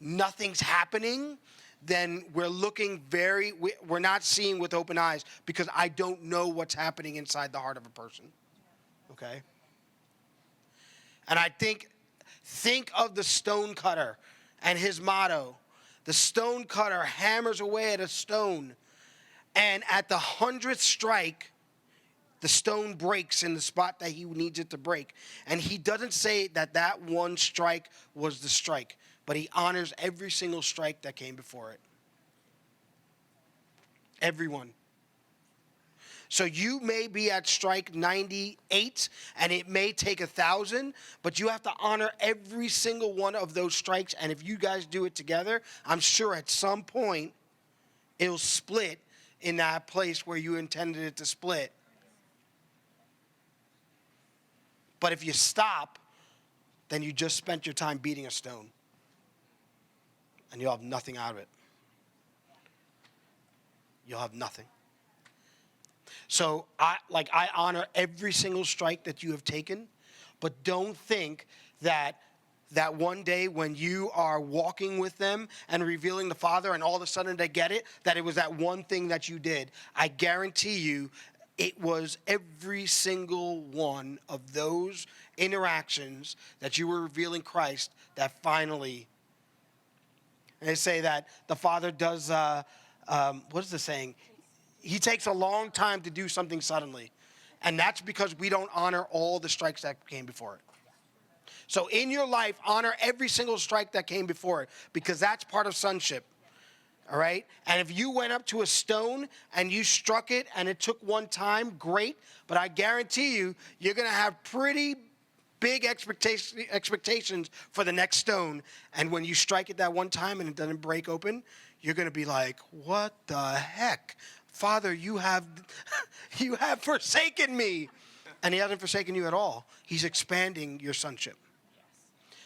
[SPEAKER 7] nothing's happening, then we're not seeing with open eyes, because I don't know what's happening inside the heart of a person. Okay? And I think of the stone cutter and his motto. The stone cutter hammers away at a stone, and at the 100th strike, the stone breaks in the spot that he needs it to break. And he doesn't say that one strike was the strike, but he honors every single strike that came before it. Everyone. So you may be at strike 98, and it may take 1,000, but you have to honor every single one of those strikes. And if you guys do it together, I'm sure at some point it'll split in that place where you intended it to split. But if you stop, then you just spent your time beating a stone, and you'll have nothing out of it. You'll have nothing. So I honor every single strike that you have taken, but don't think that one day when you are walking with them and revealing the Father and all of a sudden they get it, that it was that one thing that you did. I guarantee you it was every single one of those interactions that you were revealing Christ that finally, and they say that the Father does, what is the saying? He takes a long time to do something suddenly. And that's because we don't honor all the strikes that came before it. So in your life, honor every single strike that came before it, because that's part of sonship. All right? And if you went up to a stone and you struck it and it took one time, great. But I guarantee you, you're going to have pretty big expectations for the next stone. And when you strike it that one time and it doesn't break open, you're going to be like, what the heck? Father, you have forsaken me. And he hasn't forsaken you at all. He's expanding your sonship.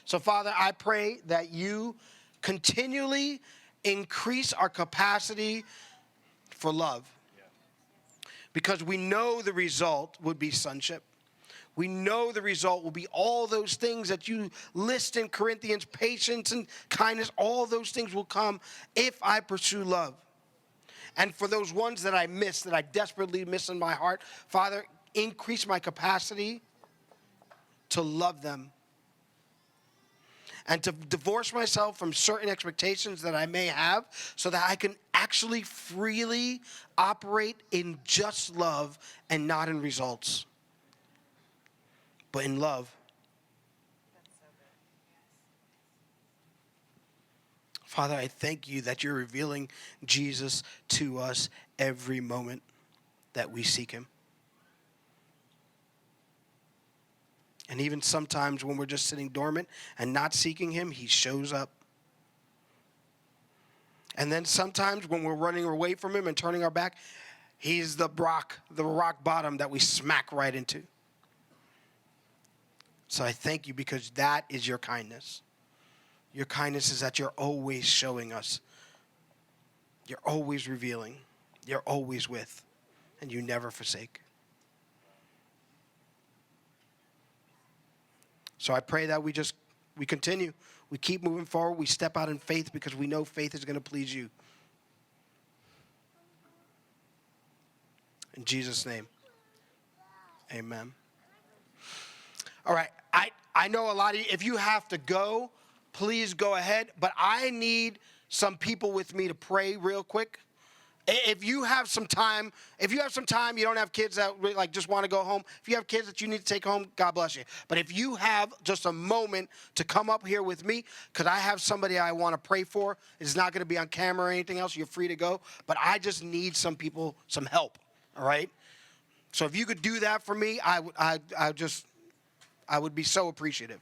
[SPEAKER 7] So, Father, I pray that you continually increase our capacity for love. Because we know the result would be sonship. We know the result will be all those things that you list in Corinthians, patience and kindness, all those things will come if I pursue love. And for those ones that I miss, that I desperately miss in my heart, Father, increase my capacity to love them. And to divorce myself from certain expectations that I may have so that I can actually freely operate in just love and not in results, but in love. Father, I thank you that you're revealing Jesus to us every moment that we seek him. And even sometimes when we're just sitting dormant and not seeking him, he shows up. And then sometimes when we're running away from him and turning our back, he's the rock bottom that we smack right into. So I thank you because that is your kindness. Your kindness is that you're always showing us. You're always revealing. You're always with. And you never forsake. So I pray that we continue. We keep moving forward. We step out in faith because we know faith is going to please you. In Jesus' name, amen. All right, I know a lot of you, if you have to go, please go ahead. But I need some people with me to pray real quick. If you have some time, you don't have kids that like just want to go home. If you have kids that you need to take home, God bless you. But if you have just a moment to come up here with me, because I have somebody I want to pray for. It's not going to be on camera or anything else. You're free to go. But I just need some people, some help. All right? So if you could do that for me, I would be so appreciative.